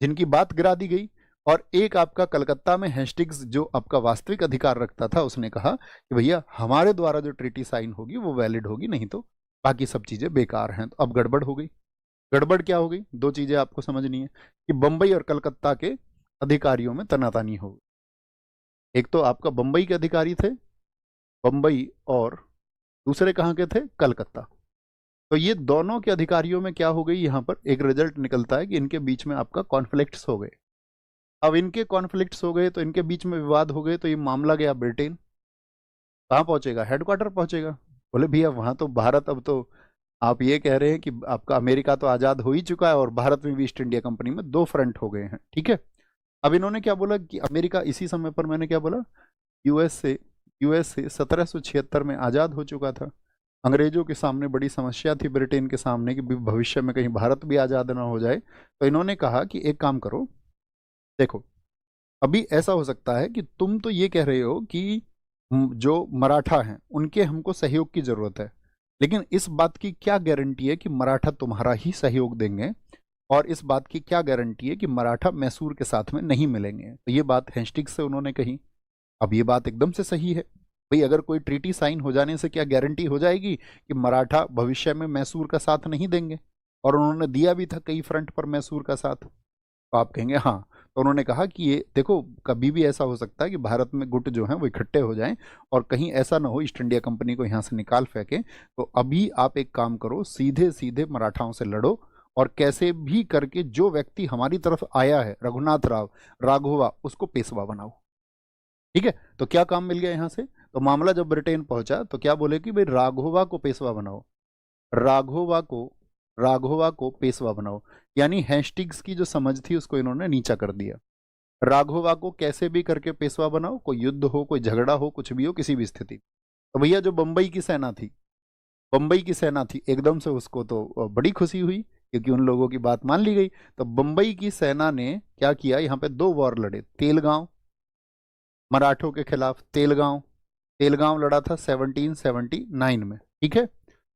जिनकी बात गिरा दी गई, और एक आपका कलकत्ता में हेस्टिंग्स जो आपका वास्तविक अधिकार रखता था, उसने कहा कि भैया हमारे द्वारा जो ट्रीटी साइन होगी वो वैलिड होगी, नहीं तो बाकी सब चीजें बेकार हैं। तो अब गड़बड़ हो गई। गड़बड़ क्या हो गई? दो चीजें आपको समझनी है कि बंबई और कलकत्ता के अधिकारियों में तनातनी हो गई। एक तो आपका बंबई के अधिकारी थे, बंबई, और दूसरे कहाँ के थे? कलकत्ता। तो ये दोनों के अधिकारियों में क्या हो गई? यहां पर एक रिजल्ट निकलता है कि इनके बीच में आपका कॉन्फ्लिक्ट्स हो गए। अब इनके कॉन्फ्लिक्ट्स हो गए तो इनके बीच में विवाद हो गए, तो ये मामला गया ब्रिटेन। कहाँ पहुंचेगा? हेडक्वार्टर पहुंचेगा। बोले भैया वहां तो भारत, अब तो आप ये कह रहे हैं कि आपका अमेरिका तो आजाद हो ही चुका है और भारत में भी ईस्ट इंडिया कंपनी में दो फ्रंट हो गए हैं, ठीक है। अब इन्होंने क्या बोला कि अमेरिका इसी समय पर, मैंने क्या बोला, यूएसए 1776 में आजाद हो चुका था। अंग्रेजों के सामने बड़ी समस्या थी ब्रिटेन के सामने कि भविष्य में कहीं भारत भी आजाद ना हो जाए। तो इन्होंने कहा कि एक काम करो, देखो अभी ऐसा हो सकता है कि तुम तो ये कह रहे हो कि जो मराठा हैं उनके हमको सहयोग की जरूरत है, लेकिन इस बात की क्या गारंटी है कि मराठा तुम्हारा ही सहयोग देंगे, और इस बात की क्या गारंटी है कि मराठा मैसूर के साथ में नहीं मिलेंगे? तो ये बात हेस्टिंग्स से उन्होंने कही। अब ये बात एकदम से सही है भाई, अगर कोई ट्रीटी साइन हो जाने से क्या गारंटी हो जाएगी कि मराठा भविष्य में मैसूर का साथ नहीं देंगे? और उन्होंने दिया भी था कई फ्रंट पर मैसूर का साथ। तो आप कहेंगे हाँ। तो उन्होंने कहा कि ये देखो, कभी भी ऐसा हो सकता है कि भारत में गुट जो हैं वो इकट्ठे हो जाएं और कहीं ऐसा ना हो ईस्ट इंडिया कंपनी को यहाँ से निकाल फेंके। तो अभी आप एक काम करो, सीधे सीधे मराठाओं से लड़ो, और कैसे भी करके जो व्यक्ति हमारी तरफ आया है, रघुनाथ राव राघोवा, उसको पेशवा बनाओ। ठीक है, तो क्या काम मिल गया यहाँ से? तो मामला जब ब्रिटेन पहुंचा तो क्या बोले कि भाई राघोवा को पेशवा बनाओ, राघोवा को राघोवा को पेशवा बनाओ। यानी हेस्टिंग्स की जो समझ थी उसको इन्होंने नीचा कर दिया। राघोवा को कैसे भी करके पेशवा बनाओ, कोई युद्ध हो, कोई झगड़ा हो, कुछ भी हो, किसी भी स्थिति। तो भैया जो बंबई की सेना थी, बंबई की सेना थी, एकदम से उसको तो बड़ी खुशी हुई क्योंकि उन लोगों की बात मान ली गई। तो बंबई की सेना ने क्या किया, यहाँ पे दो वॉर लड़े। तेलगांव, मराठों के खिलाफ तेलगांव, तेलगांव लड़ा था 1779 में, ठीक है।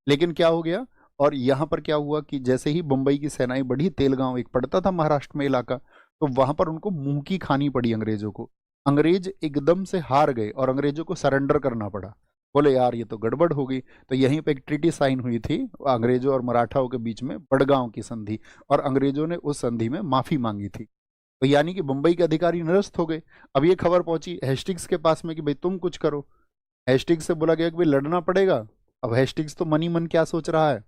लेकिन क्या हो गया, और यहाँ पर क्या हुआ कि जैसे ही बंबई की सेनाएं बढ़ी, तेलगांव एक पड़ता था महाराष्ट्र में इलाका, तो वहां पर उनको मुंह की खानी पड़ी अंग्रेजों को। अंग्रेज एकदम से हार गए और अंग्रेजों को सरेंडर करना पड़ा। बोले यार ये तो गड़बड़ हो गई। तो यहीं पे एक ट्रीटी साइन हुई थी अंग्रेजों और मराठाओं के बीच में, बड़गांव की संधि, और अंग्रेजों ने उस संधि में माफी मांगी थी। तो यानी कि बंबई के अधिकारी निरस्त हो गए। अब ये खबर पहुंची हेस्टिंग्स के पास में कि भाई तुम कुछ करो। हेस्टिंग्स से बोला गया कि भाई लड़ना पड़ेगा। अब हेस्टिंग्स तो मन ही मन क्या सोच रहा है,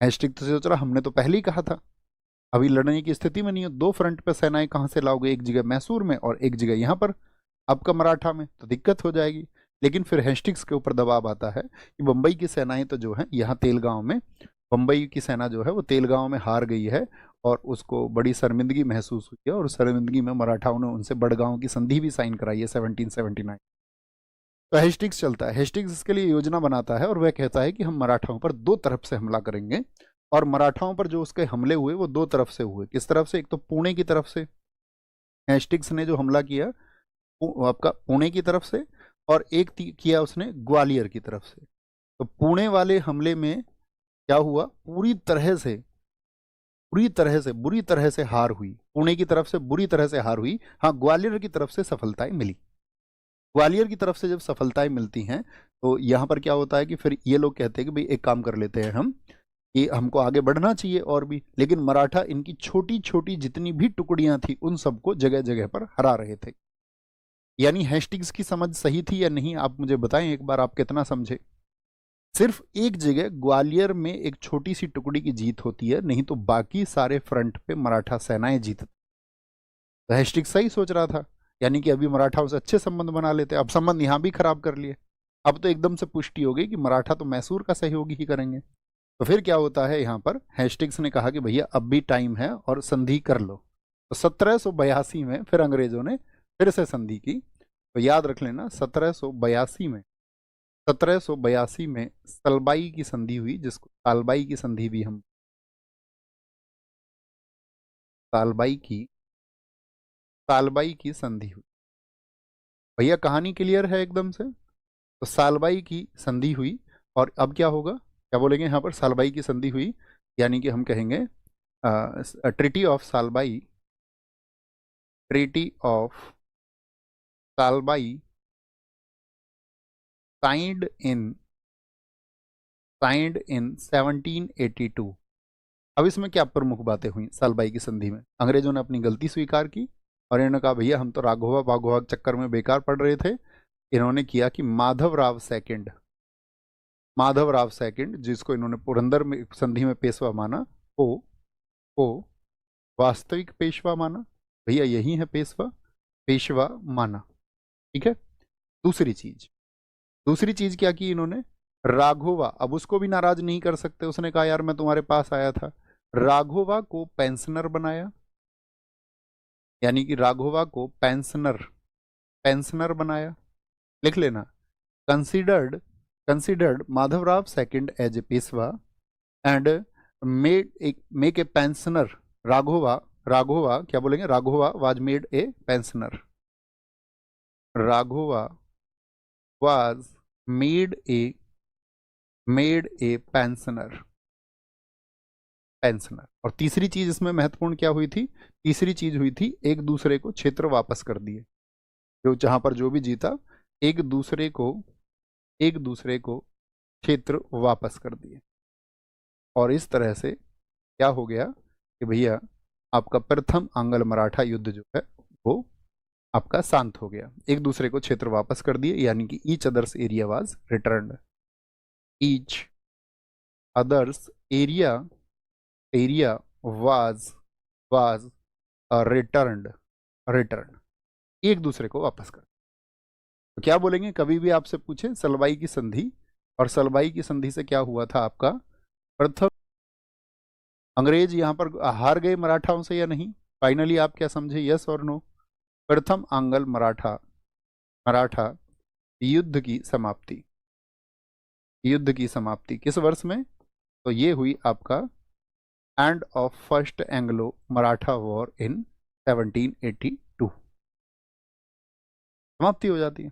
हेस्टिंग्स तो सोच रहा हमने तो पहले ही कहा था, अभी लड़ने की स्थिति में नहीं हो, दो फ्रंट पे सेनाएं कहाँ से लाओगे, एक जगह मैसूर में और एक जगह यहाँ पर आपका मराठा में, तो दिक्कत हो जाएगी। लेकिन फिर हेस्टिंग्स के ऊपर दबाव आता है कि बंबई की सेनाएं तो जो है यहाँ तेलगांव में, बंबई की सेना जो है वो तेलगांव में हार गई है, और उसको बड़ी शर्मिंदगी महसूस हुई है, और शर्मिंदगी में मराठाओं ने उनसे बड़गांव की संधि भी साइन कराई है 1779। तो हेस्टिंग्स चलता है, हेस्टिंग्स इसके लिए योजना बनाता है और वह कहता है कि हम मराठाओं पर दो तरफ से हमला करेंगे। और मराठाओं पर जो उसके हमले हुए वो दो तरफ से हुए। किस तरफ से? एक तो पुणे की तरफ से हेस्टिंग्स ने जो हमला किया आपका पुणे की तरफ से, और एक किया उसने ग्वालियर की तरफ से। तो पुणे वाले हमले में क्या हुआ, बुरी तरह से हार हुई। पुणे की तरफ से बुरी तरह से हार हुई। हाँ, ग्वालियर की तरफ से सफलताएं मिली। ग्वालियर की तरफ से जब सफलताएं मिलती हैं तो यहाँ पर क्या होता है कि फिर ये लोग कहते हैं कि भाई एक काम कर लेते हैं हम, कि हमको आगे बढ़ना चाहिए और भी। लेकिन मराठा इनकी छोटी छोटी जितनी भी टुकड़ियां थी उन सबको जगह जगह पर हरा रहे थे। यानी हेस्टिंग्स की समझ सही थी या नहीं, आप मुझे बताएं एक बार, आप कितना समझे। सिर्फ एक जगह ग्वालियर में एक छोटी सी टुकड़ी की जीत होती है, नहीं तो बाकी सारे फ्रंट पे मराठा सेनाएं जीतती। तो हेस्टिंग्स सही सोच रहा था, यानी कि अभी मराठाओं से अच्छे संबंध बना लेते। अब संबंध यहां भी खराब कर लिए। अब तो एकदम से पुष्टि हो गई कि मराठा तो मैसूर का सहयोगी ही करेंगे। तो फिर क्या होता है, यहाँ पर हेस्टिंग्स ने कहा कि भैया अब भी टाइम है और संधि कर लो। तो 1782 में फिर अंग्रेजों ने फिर से संधि की। तो याद रख लेना 1782 में 1782 में सलबाई की संधि हुई, जिसको सालबाई की संधि भी हम, सालबाई की संधि हुई। भैया कहानी क्लियर है एकदम से? तो सालबाई की संधि हुई, और अब क्या होगा, क्या बोलेंगे यहाँ पर, सालबाई की संधि हुई, यानी कि हम कहेंगे treaty of Salbai, treaty of Salbai signed in 1782। अब इसमें क्या प्रमुख बातें हुई सालबाई की संधि में? अंग्रेजों ने अपनी गलती स्वीकार की और इन्होंने कहा भैया हम तो राघोवा बाघोवा के चक्कर में बेकार पड़ रहे थे। इन्होंने किया कि माधव राव सेकंड, जिसको इन्होंने पुरंदर में संधि में पेशवा माना, को वास्तविक पेशवा माना। भैया यही है पेशवा, पेशवा माना। ठीक है। दूसरी चीज क्या की इन्होंने, राघोवा, अब उसको भी नाराज नहीं कर सकते, उसने कहा यार मैं तुम्हारे पास आया था, राघोवा को पेंशनर बनाया, यानी कि राघोवा को पेंशनर बनाया। लिख लेना, considered Madhavrao second as a Peshwa and make a pensioner. Raghoba क्या बोलेंगे, Raghoba was made a pensioner, Raghoba was made a pensioner. और तीसरी चीज इसमें महत्वपूर्ण क्या हुई थी, तीसरी चीज हुई थी एक दूसरे को क्षेत्र वापस कर दिए, जो जहां पर जो भी जीता एक दूसरे को क्षेत्र वापस कर दिए। और इस तरह से क्या हो गया कि भैया आपका प्रथम आंग्ल मराठा युद्ध जो है वो आपका शांत हो गया, एक दूसरे को क्षेत्र वापस कर दिए, यानी कि each others area was returned, each others area was returned, एक दूसरे को वापस कर। तो क्या बोलेंगे, कभी भी आपसे पूछे सलबाई की संधि, और सलबाई की संधि से क्या हुआ था आपका, प्रथम अंग्रेज यहां पर हार गए मराठाओं से या नहीं, फाइनली आप क्या समझे, यस और नो? प्रथम आंग्ल मराठा युद्ध की समाप्ति किस वर्ष में? तो ये हुई आपका end of first Anglo Maratha war in 1782, समाप्ति हो जाती है।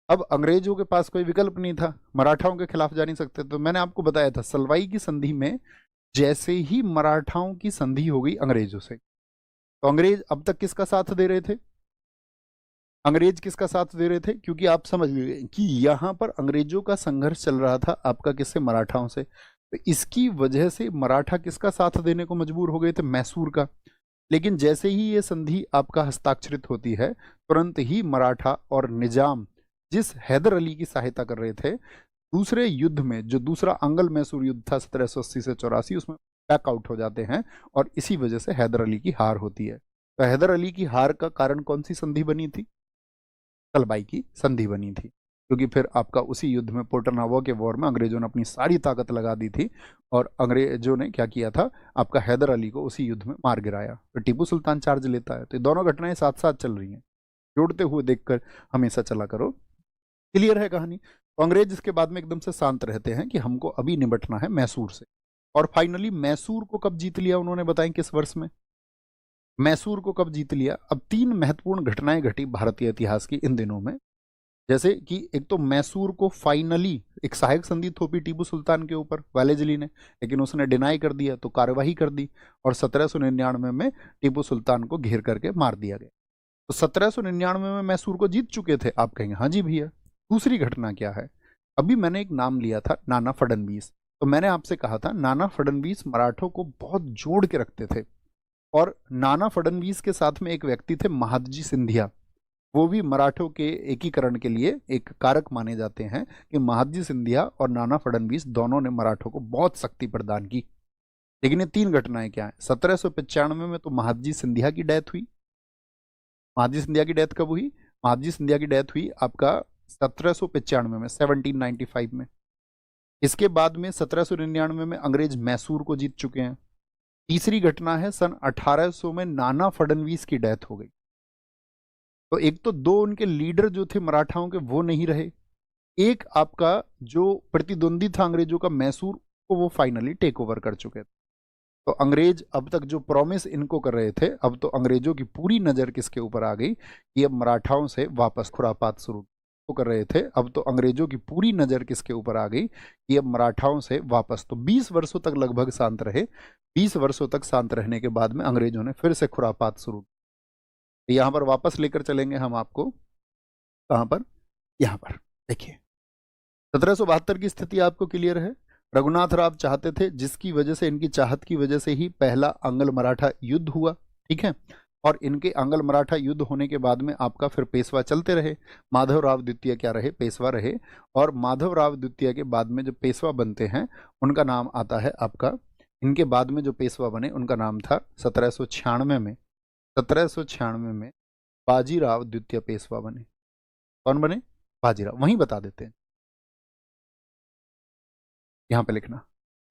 अब अंग्रेजों के पास कोई विकल्प नहीं था, मराठाओं के खिलाफ जा नहीं सकते। तो मैंने आपको बताया था सलवाई की संधि में जैसे ही मराठाओं की संधि हो गई अंग्रेजों से, तो अंग्रेज अब तक किसका साथ दे रहे थे, क्योंकि आप समझ लीजिए कि यहां पर अंग्रेजों का संघर्ष चल रहा था आपका किससे, मराठाओं से। तो इसकी वजह से मराठा किसका साथ देने को मजबूर हो गए थे, मैसूर का। लेकिन जैसे ही ये संधि आपका हस्ताक्षरित होती है, तुरंत ही मराठा और निजाम जिस हैदर अली की सहायता कर रहे थे दूसरे युद्ध में, जो दूसरा आंग्ल मैसूर युद्ध था 1780 से 84, उसमें बैकआउट हो जाते हैं, और इसी वजह से हैदर अली की हार होती है। तो हैदर अली की हार का कारण कौन सी संधि बनी थी, सलबाई की संधि बनी थी, क्योंकि फिर आपका उसी युद्ध में पोटरनावो के वॉर में अंग्रेजों ने अपनी सारी ताकत लगा दी थी, और अंग्रेजों ने क्या किया था, आपका हैदर अली को उसी युद्ध में मार गिराया। तो टीपू सुल्तान चार्ज लेता है। तो ये दोनों घटनाएं साथ साथ चल रही हैं, जोड़ते हुए देखकर हमेशा चला करो। क्लियर है कहानी? तो अंग्रेज इसके बाद में एकदम से शांत रहते हैं कि हमको अभी निपटना है मैसूर से। और फाइनली मैसूर को कब जीत लिया उन्होंने, बताएं किस वर्ष में मैसूर को कब जीत लिया? अब तीन महत्वपूर्ण घटनाएं घटी भारतीय इतिहास की इन दिनों में। जैसे कि एक तो मैसूर को फाइनली एक सहायक संधि थोपी टीपू सुल्तान के ऊपर वालेजली ने, लेकिन उसने डिनाई कर दिया, तो कार्यवाही कर दी, और 1799 में टीपू सुल्तान को घेर करके मार दिया गया। तो 1799 में मैसूर को जीत चुके थे। आप कहेंगे हाँ जी भैया। दूसरी घटना क्या है, अभी मैंने एक नाम लिया था नाना फडणवीस। तो मैंने आपसे कहा था नाना फडणवीस मराठों को बहुत जोड़ के रखते थे, और नाना फडणवीस के साथ में एक व्यक्ति थे महादजी सिंधिया, वो भी मराठों के एकीकरण के लिए एक कारक माने जाते हैं कि महादजी सिंधिया और नाना फडणवीस दोनों ने मराठों को बहुत शक्ति प्रदान की। लेकिन ये तीन घटनाएं क्या है, 1795 में तो महादजी सिंधिया की डेथ हुई। महादजी सिंधिया की डेथ कब हुई? महादजी सिंधिया की डेथ हुई आपका 1795 में, 1795 में। इसके बाद में 1799 में अंग्रेज मैसूर को जीत चुके हैं। तीसरी घटना है सन 1800 में नाना फडणवीस की डेथ हो गई। तो एक तो दो उनके लीडर जो थे मराठाओं के वो नहीं रहे, एक आपका जो प्रतिद्वंदी था अंग्रेजों का, मैसूर को, वो फाइनली टेक ओवर कर चुके थे। तो अंग्रेज अब तक जो प्रॉमिस इनको कर रहे थे, अब तो अंग्रेजों की पूरी नज़र किसके ऊपर आ गई कि अब मराठाओं से वापस खुरापात शुरू तो कर रहे थे। अब तो अंग्रेजों की पूरी नज़र किसके ऊपर आ गई कि अब मराठाओं से वापस। तो 20 वर्षों तक लगभग शांत रहे। 20 वर्षों तक शांत रहने के बाद में अंग्रेजों ने फिर से खुरापात शुरू की। यहाँ पर वापस लेकर चलेंगे हम आपको, कहाँ पर, यहाँ पर देखिए। 1772 की स्थिति आपको क्लियर है। रघुनाथ राव चाहते थे, जिसकी वजह से, इनकी चाहत की वजह से ही पहला अंगल मराठा युद्ध हुआ, ठीक है। और इनके अंगल मराठा युद्ध होने के बाद में आपका फिर पेशवा चलते रहे। माधवराव द्वितीय क्या रहे, पेशवा रहे। और माधवराव द्वितीय के बाद में जो पेशवा बनते हैं उनका नाम आता है आपका, इनके बाद में जो पेशवा बने उनका नाम था 1796 में, 1796 में बाजीराव द्वितीय पेशवा बने। कौन बने, बाजीराव। वहीं बता देते हैं, यहां पे लिखना।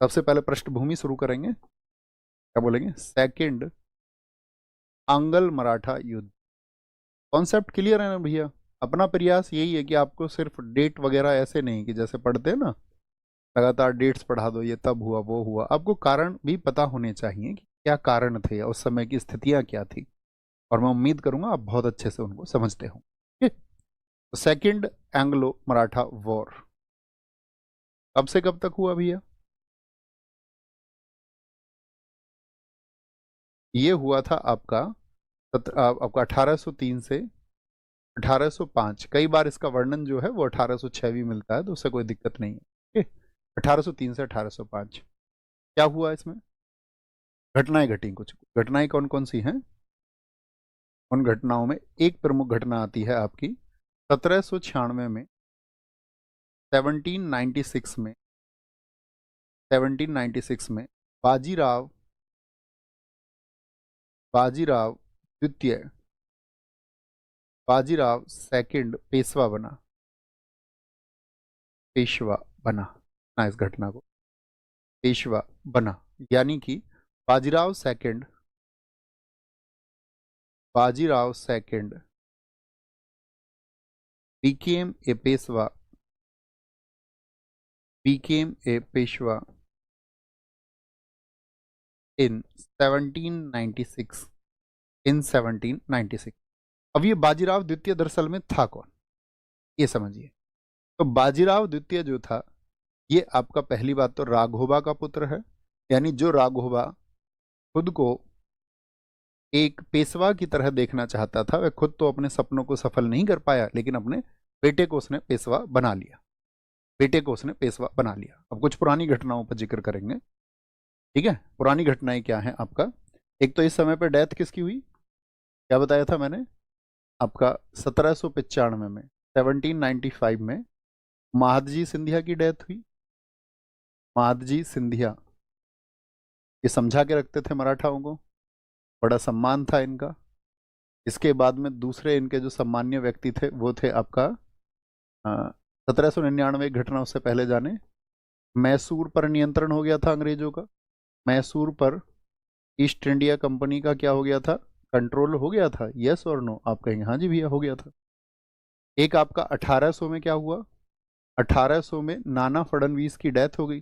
सबसे पहले पृष्ठभूमि शुरू करेंगे, क्या बोलेंगे, सेकंड अंगल मराठा युद्ध। कॉन्सेप्ट क्लियर है ना भैया। अपना प्रयास यही है कि आपको सिर्फ डेट वगैरह ऐसे नहीं कि जैसे पढ़ते हैं ना लगातार डेट्स पढ़ा दो, ये तब हुआ वो हुआ। आपको कारण भी पता होने चाहिए कि क्या कारण थे या उस समय की स्थितियां क्या थी। और मैं उम्मीद करूंगा आप बहुत अच्छे से उनको समझते हो। तो सेकंड एंग्लो मराठा वॉर कब से कब तक हुआ भैया? ये हुआ था आपका आपका 1803 से 1805। कई बार इसका वर्णन जो है वो 1806 भी मिलता है, तो उससे कोई दिक्कत नहीं है। 1803 से 1805 क्या हुआ इसमें? घटनाएं घटी। कुछ घटनाएं कौन कौन सी हैं? उन घटनाओं में एक प्रमुख घटना आती है आपकी 1796 में, 1796 में, 1796 में बाजीराव बाजीराव द्वितीय, बाजीराव सेकंड पेशवा बना, पेशवा बना ना, इस घटना को पेशवा बना। यानी कि Bajirao second, Bajirao second became a Peshwa, became a Peshwa in 1796, in 1796। अब ये बाजीराव द्वितीय दरअसल में था कौन, ये समझिए। तो बाजीराव द्वितीय जो था, ये आपका पहली बात तो राघोबा का पुत्र है। यानी जो राघोबा खुद को एक पेशवा की तरह देखना चाहता था, वह खुद तो अपने सपनों को सफल नहीं कर पाया, लेकिन अपने बेटे को उसने पेशवा बना लिया, बेटे को उसने पेशवा बना लिया। अब कुछ पुरानी घटनाओं पर जिक्र करेंगे, ठीक है। पुरानी घटनाएं क्या हैं आपका? एक तो इस समय पर डेथ किसकी हुई, क्या बताया था मैंने आपका, 1795 में, 1795 में महादजी सिंधिया की डेथ हुई। महादजी सिंधिया ये समझा के रखते थे मराठाओं को, बड़ा सम्मान था इनका। इसके बाद में दूसरे इनके जो सम्मान्य व्यक्ति थे वो थे आपका 1799 घटना, उससे पहले जाने। मैसूर पर नियंत्रण हो गया था अंग्रेजों का। मैसूर पर ईस्ट इंडिया कंपनी का क्या हो गया था, कंट्रोल हो गया था। यस और नो, आप कहेंगे हाँ जी भैया हो गया था। एक आपका 1800 में क्या हुआ, 1800 में नाना फडणवीस की डेथ हो गई,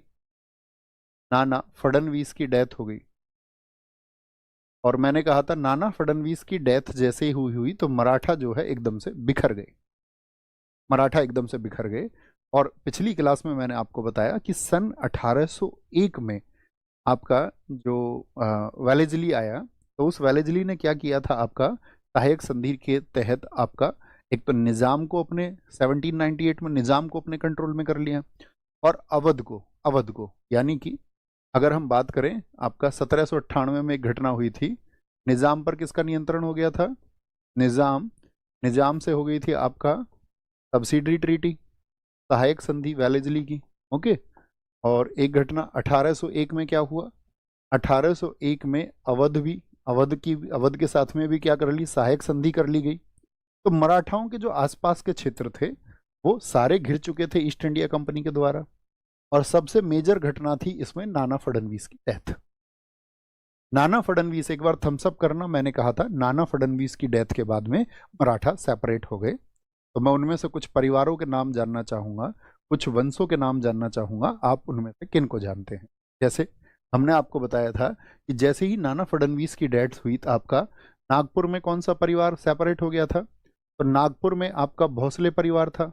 नाना फडणवीस की डेथ हो गई। और मैंने कहा था नाना फडणवीस की डेथ जैसे ही हुई तो मराठा जो है एकदम से बिखर गए, मराठा एकदम से बिखर गए। और पिछली क्लास में मैंने आपको बताया कि सन 1801 में आपका जो वेलेजली आया, तो उस वेलेजली ने क्या किया था आपका, सहायक संधि के तहत आपका एक तो निज़ाम को अपने 1798 में निज़ाम को अपने कंट्रोल में कर लिया, और अवध को यानी कि अगर हम बात करें आपका 1798 में एक घटना हुई थी, निज़ाम पर किसका नियंत्रण हो गया था, निज़ाम से हो गई थी आपका सब्सिडरी ट्रीटी, सहायक संधि वेलेजली की, ओके। और एक घटना 1801 में क्या हुआ, 1801 में अवध के साथ में भी क्या कर ली, सहायक संधि कर ली गई। तो मराठाओं के जो आसपास के क्षेत्र थे वो सारे घिर चुके थे ईस्ट इंडिया कंपनी के द्वारा। और सबसे मेजर घटना थी इसमें नाना फडणवीस की डेथ। नाना फडणवीस, एक बार थम्सअप करना, मैंने कहा था नाना फडणवीस की डेथ के बाद में मराठा सेपरेट हो गए। तो मैं उनमें से कुछ परिवारों के नाम जानना चाहूंगा, कुछ वंशों के नाम जानना चाहूंगा, आप उनमें से किन को जानते हैं। जैसे हमने आपको बताया था कि जैसे ही नाना फडणवीस की डेथ हुई तो आपका नागपुर में कौन सा परिवार सेपरेट हो गया था? तो नागपुर में आपका भोसले परिवार था।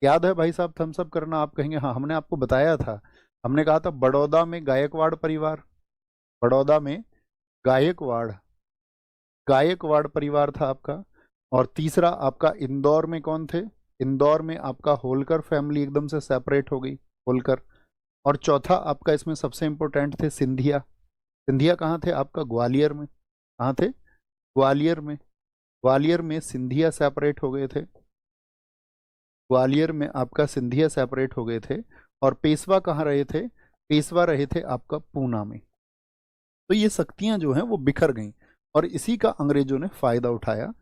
याद है भाई साहब? थम्स अप करना। आप कहेंगे हाँ हमने आपको बताया था। हमने कहा था बड़ौदा में गायकवाड़ परिवार, बड़ौदा में गायकवाड़ गायकवाड़ परिवार था आपका। और तीसरा आपका इंदौर में कौन थे? इंदौर में आपका होलकर फैमिली एकदम से सेपरेट हो गई, होलकर। और चौथा आपका इसमें सबसे इंपॉर्टेंट थे सिंधिया। सिंधिया कहाँ थे आपका? ग्वालियर में। कहाँ थे? ग्वालियर में। ग्वालियर में सिंधिया सेपरेट हो गए थे। ग्वालियर में आपका सिंधिया सेपरेट हो गए थे। और पेशवा कहाँ रहे थे? पेशवा रहे थे आपका पूना में। तो ये शक्तियां जो हैं वो बिखर गईं और इसी का अंग्रेजों ने फायदा उठाया।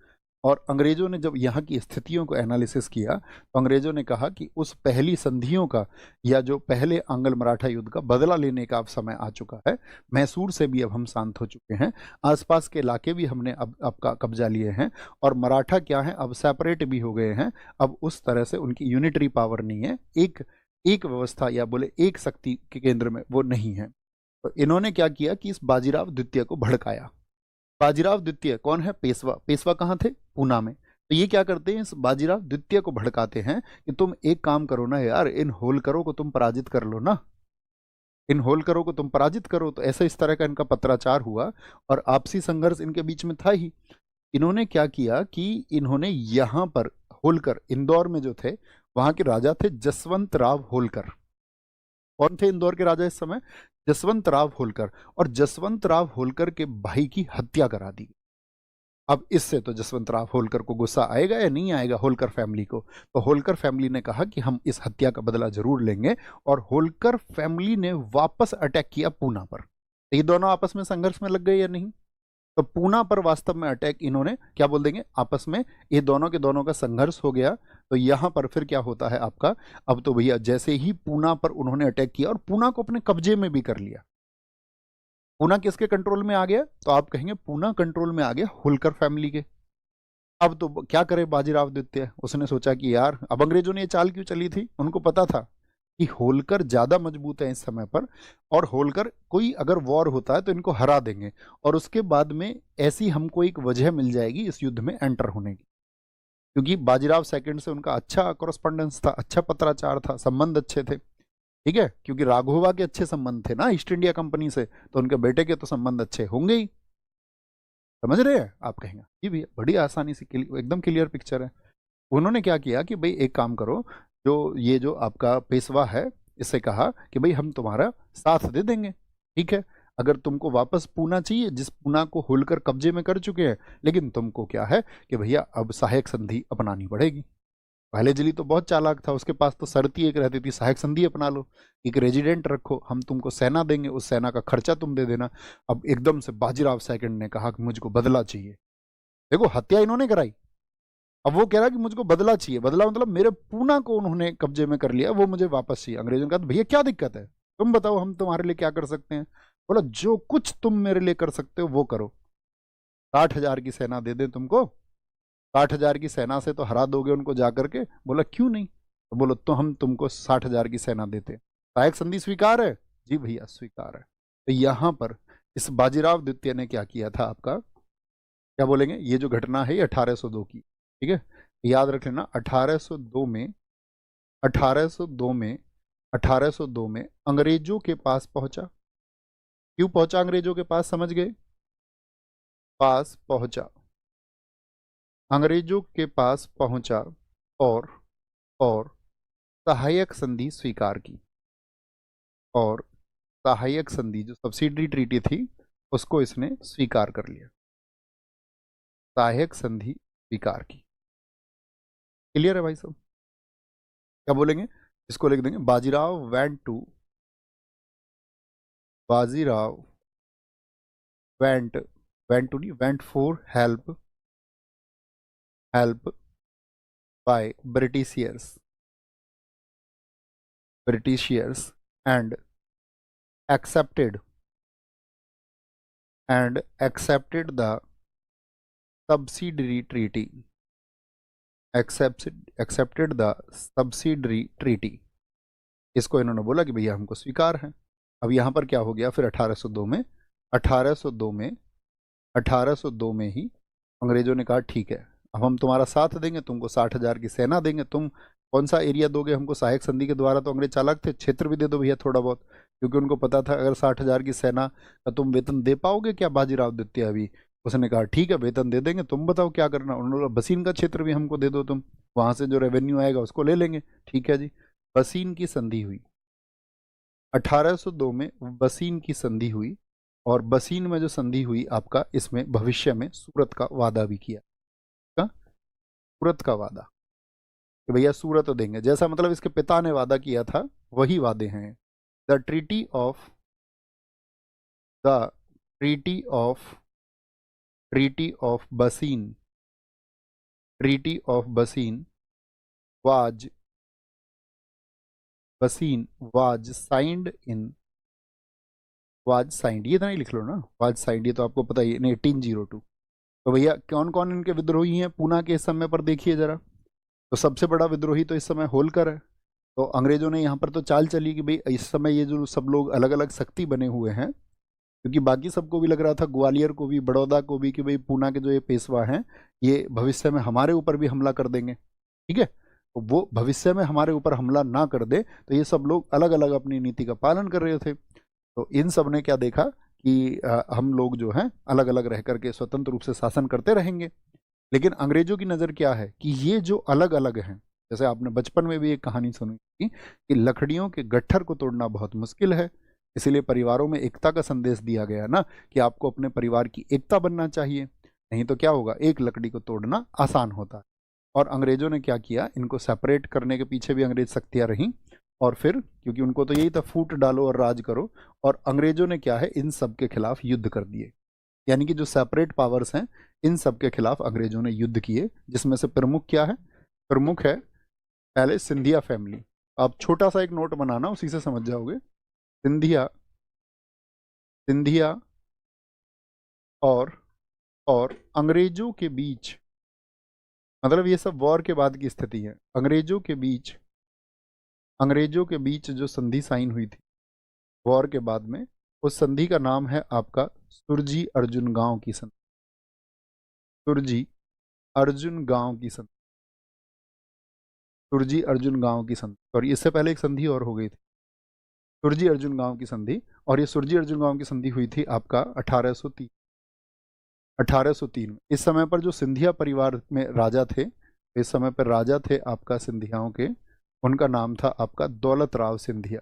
और अंग्रेजों ने जब यहाँ की स्थितियों को एनालिसिस किया तो अंग्रेजों ने कहा कि उस पहली संधियों का या जो पहले आंग्ल मराठा युद्ध का बदला लेने का अब समय आ चुका है। मैसूर से भी अब हम शांत हो चुके हैं, आसपास के इलाके भी हमने अब आपका कब्जा लिए हैं और मराठा क्या है अब सेपरेट भी हो गए हैं। अब उस तरह से उनकी यूनिटरी पावर नहीं है, एक एक व्यवस्था या बोले एक शक्ति के केंद्र में वो नहीं है। तो इन्होंने क्या किया कि इस बाजीराव द्वितीय को भड़काया। बाजीराव द्वितीय कौन है? पेशवा। पेशवा कहाँ थे? पूना में। तो ये क्या करते हैं? इस बाजीराव द्वितीय को भड़काते हैं कि तुम एक काम करो ना यार, इन होलकरों को तुम पराजित कर लो ना, इन होलकरों को तुम पराजित करो। तो ऐसे इस तरह का इनका पत्राचार हुआ और आपसी संघर्ष इनके बीच में था ही। इन्होंने क्या किया कि इन्होंने यहाँ पर होलकर इंदौर में जो थे वहां के राजा थे जसवंत राव होलकर। कौन थे इंदौर के राजा इस समय? जसवंत राव होलकर। और जसवंत राव होलकर के भाई की हत्या करा दी। अब इससे तो जसवंत राव होलकर को गुस्सा आएगा या नहीं आएगा? होलकर फैमिली को। तो होलकर फैमिली ने कहा कि हम इस हत्या का बदला जरूर लेंगे और होलकर फैमिली ने वापस अटैक किया पूना पर। तो ये दोनों आपस में संघर्ष में लग गए या नहीं? तो पूना पर वास्तव में अटैक इन्होंने क्या बोल देंगे आपस में, ये दोनों के दोनों का संघर्ष हो गया। तो यहां पर फिर क्या होता है आपका, अब तो भैया जैसे ही पूना पर उन्होंने अटैक किया और पूना को अपने कब्जे में भी कर लिया। पूना किसके कंट्रोल में आ गया? तो आप कहेंगे पूना कंट्रोल में आ गया होलकर फैमिली के। अब तो क्या करे बाजीराव द्वितीय? उसने सोचा कि यार, अब अंग्रेजों ने ये चाल क्यों चली थी? उनको पता था कि होलकर ज्यादा मजबूत है इस समय पर और होलकर कोई अगर वॉर होता है तो इनको हरा देंगे और उसके बाद में ऐसी हमको एक वजह मिल जाएगी इस युद्ध में एंटर होने की। क्योंकि बाजीराव सेकंड से उनका अच्छा कॉरेस्पॉन्डेंस था, अच्छा पत्राचार था, संबंध अच्छे थे। ठीक है, क्योंकि राघोबा के अच्छे संबंध थे ना ईस्ट इंडिया कंपनी से, तो उनके बेटे के तो संबंध अच्छे होंगे ही। समझ रहे हैं? आप कहेंगे जी भैया बड़ी आसानी से एकदम क्लियर पिक्चर है। उन्होंने क्या किया कि भाई एक काम करो, जो ये जो आपका पेशवा है इससे कहा कि भाई हम तुम्हारा साथ दे देंगे, ठीक है, अगर तुमको वापस पूना चाहिए जिस पूना को होलकर कब्जे में कर चुके हैं, लेकिन तुमको क्या है कि भैया अब सहायक संधि अपनानी पड़ेगी। पहले जिली तो बहुत चालाक था, उसके पास तो शर्त ही एक रहती थी सहायक संधि अपना लो, एक रेजिडेंट रखो, हम तुमको सेना देंगे, उस सेना का खर्चा तुम दे देना। अब एकदम से बाजीराव सेकंड ने कहा कि मुझको बदला चाहिए। देखो हत्या इन्होंने कराई, अब वो कह रहा है कि मुझको बदला चाहिए। बदला मतलब मेरे पूना को उन्होंने कब्जे में कर लिया, वो मुझे वापस चाहिए। अंग्रेजों ने कहा तो भैया क्या दिक्कत है, तुम बताओ हम तुम्हारे लिए क्या कर सकते हैं। बोला जो कुछ तुम मेरे लिए कर सकते हो वो करो। 60,000 की सेना दे दें तुमको, 60,000 की सेना से तो हरा दोगे उनको जाकर के। बोला क्यों नहीं? तो बोलो तो हम तुमको 60,000 की सेना देते। सहायक संधि स्वीकार है? जी भैया स्वीकार है। तो यहाँ पर इस बाजीराव द्वितीय ने क्या किया था आपका, क्या बोलेंगे, ये जो घटना है ये 1802 की, ठीक है, याद रख लेना। 1802 में 1802 में 1802 में अंग्रेजों के पास पहुंचा। क्यों पहुंचा अंग्रेजों के पास? समझ गए? पास पहुंचा, अंग्रेजों के पास पहुंचा और और सहायक संधि स्वीकार की। और सहायक संधि जो सब्सिडरी ट्रीटी थी उसको इसने स्वीकार कर लिया, सहायक संधि स्वीकार की। क्लियर है भाई साहब? क्या बोलेंगे इसको? लिख देंगे Bajirao went to, Bajirao went, went to नहीं, went for help, help by britishers, britishers and accepted and accepted the subsidiary treaty, accepted the subsidiary treaty. इसको इन्होंने बोला कि भैया हमको स्वीकार है। अब यहाँ पर क्या हो गया फिर 1802 में 1802 में 1802 में ही अंग्रेजों ने कहा ठीक है, अब हम तुम्हारा साथ देंगे, तुमको 60,000 की सेना देंगे। तुम कौन सा एरिया दोगे हमको? सहायक संधि के द्वारा तो अंग्रेज चालाक थे, क्षेत्र भी दे दो भैया थोड़ा बहुत, क्योंकि उनको पता था अगर 60,000 की सेना का तुम वेतन दे पाओगे क्या बाजीराव द्वितीय अभी? उसने कहा ठीक है वेतन दे देंगे, तुम बताओ क्या करना। उन्होंने बोला बसीन का क्षेत्र भी हमको दे दो तुम, वहां से जो रेवेन्यू आएगा उसको ले लेंगे। ठीक है जी, बसीन की संधि हुई 1802 में, बसीन की संधि हुई। और बसीन में जो संधि हुई आपका, इसमें भविष्य में सूरत का वादा भी किया। सूरत का वादा कि भैया सूरत देंगे, जैसा मतलब इसके पिता ने वादा किया था वही वादे हैं। The treaty of the treaty of treaty of बसीन ट्रीटी ऑफ बसीन was signed in was signed, ये तो नहीं लिख लो ना, वाज साइंड ये तो आपको पता ही है, 1802। तो भैया कौन कौन इनके विद्रोही हैं पूना के इस समय पर देखिए जरा। तो सबसे बड़ा विद्रोही तो इस समय होलकर है। तो अंग्रेजों ने यहाँ पर तो चाल चली कि भाई इस समय ये जो सब लोग अलग अलग शक्ति बने हुए हैं, क्योंकि बाकी सबको भी लग रहा था, ग्वालियर को भी, बड़ौदा को भी, कि भाई पूना के जो ये पेशवा हैं ये भविष्य में हमारे ऊपर भी हमला कर देंगे। ठीक है, तो वो भविष्य में हमारे ऊपर हमला ना कर दे, तो ये सब लोग अलग अलग अपनी नीति का पालन कर रहे थे। तो इन सब ने क्या देखा कि हम लोग जो हैं अलग अलग रह करके स्वतंत्र रूप से शासन करते रहेंगे। लेकिन अंग्रेजों की नज़र क्या है कि ये जो अलग अलग हैं, जैसे आपने बचपन में भी एक कहानी सुनी थी कि लकड़ियों के गट्ठर को तोड़ना बहुत मुश्किल है, इसीलिए परिवारों में एकता का संदेश दिया गया ना कि आपको अपने परिवार की एकता बनना चाहिए, नहीं तो क्या होगा, एक लकड़ी को तोड़ना आसान होता है। और अंग्रेजों ने क्या किया, इनको सेपरेट करने के पीछे भी अंग्रेज शक्तियाँ रहीं। और फिर क्योंकि उनको तो यही था फूट डालो और राज करो, और अंग्रेजों ने क्या है इन सब के खिलाफ युद्ध कर दिए। यानी कि जो सेपरेट पावर्स हैं इन सब के खिलाफ अंग्रेजों ने युद्ध किए, जिसमें से प्रमुख क्या है? प्रमुख है पहले सिंधिया फैमिली। आप छोटा सा एक नोट बनाना, उसी से समझ जाओगे। सिंधिया सिंधिया और अंग्रेजों के बीच, मतलब ये सब वॉर के बाद की स्थिति है। अंग्रेजों के बीच जो संधि साइन हुई थी वॉर के बाद में, उस संधि का नाम है आपका सुरजी अर्जुन गांव की संधि। सुरजी अर्जुन गांव की संधि, सुरजी अर्जुन गांव की संधि। और इससे पहले एक संधि और हो गई थी, सुरजी अर्जुन गांव की संधि। और ये सुरजी अर्जुन गांव की संधि हुई थी आपका 1803 में। इस समय पर जो सिंधिया परिवार में राजा थे, इस समय पर राजा थे आपका सिंधियाओं के, उनका नाम था आपका दौलत राव सिंधिया।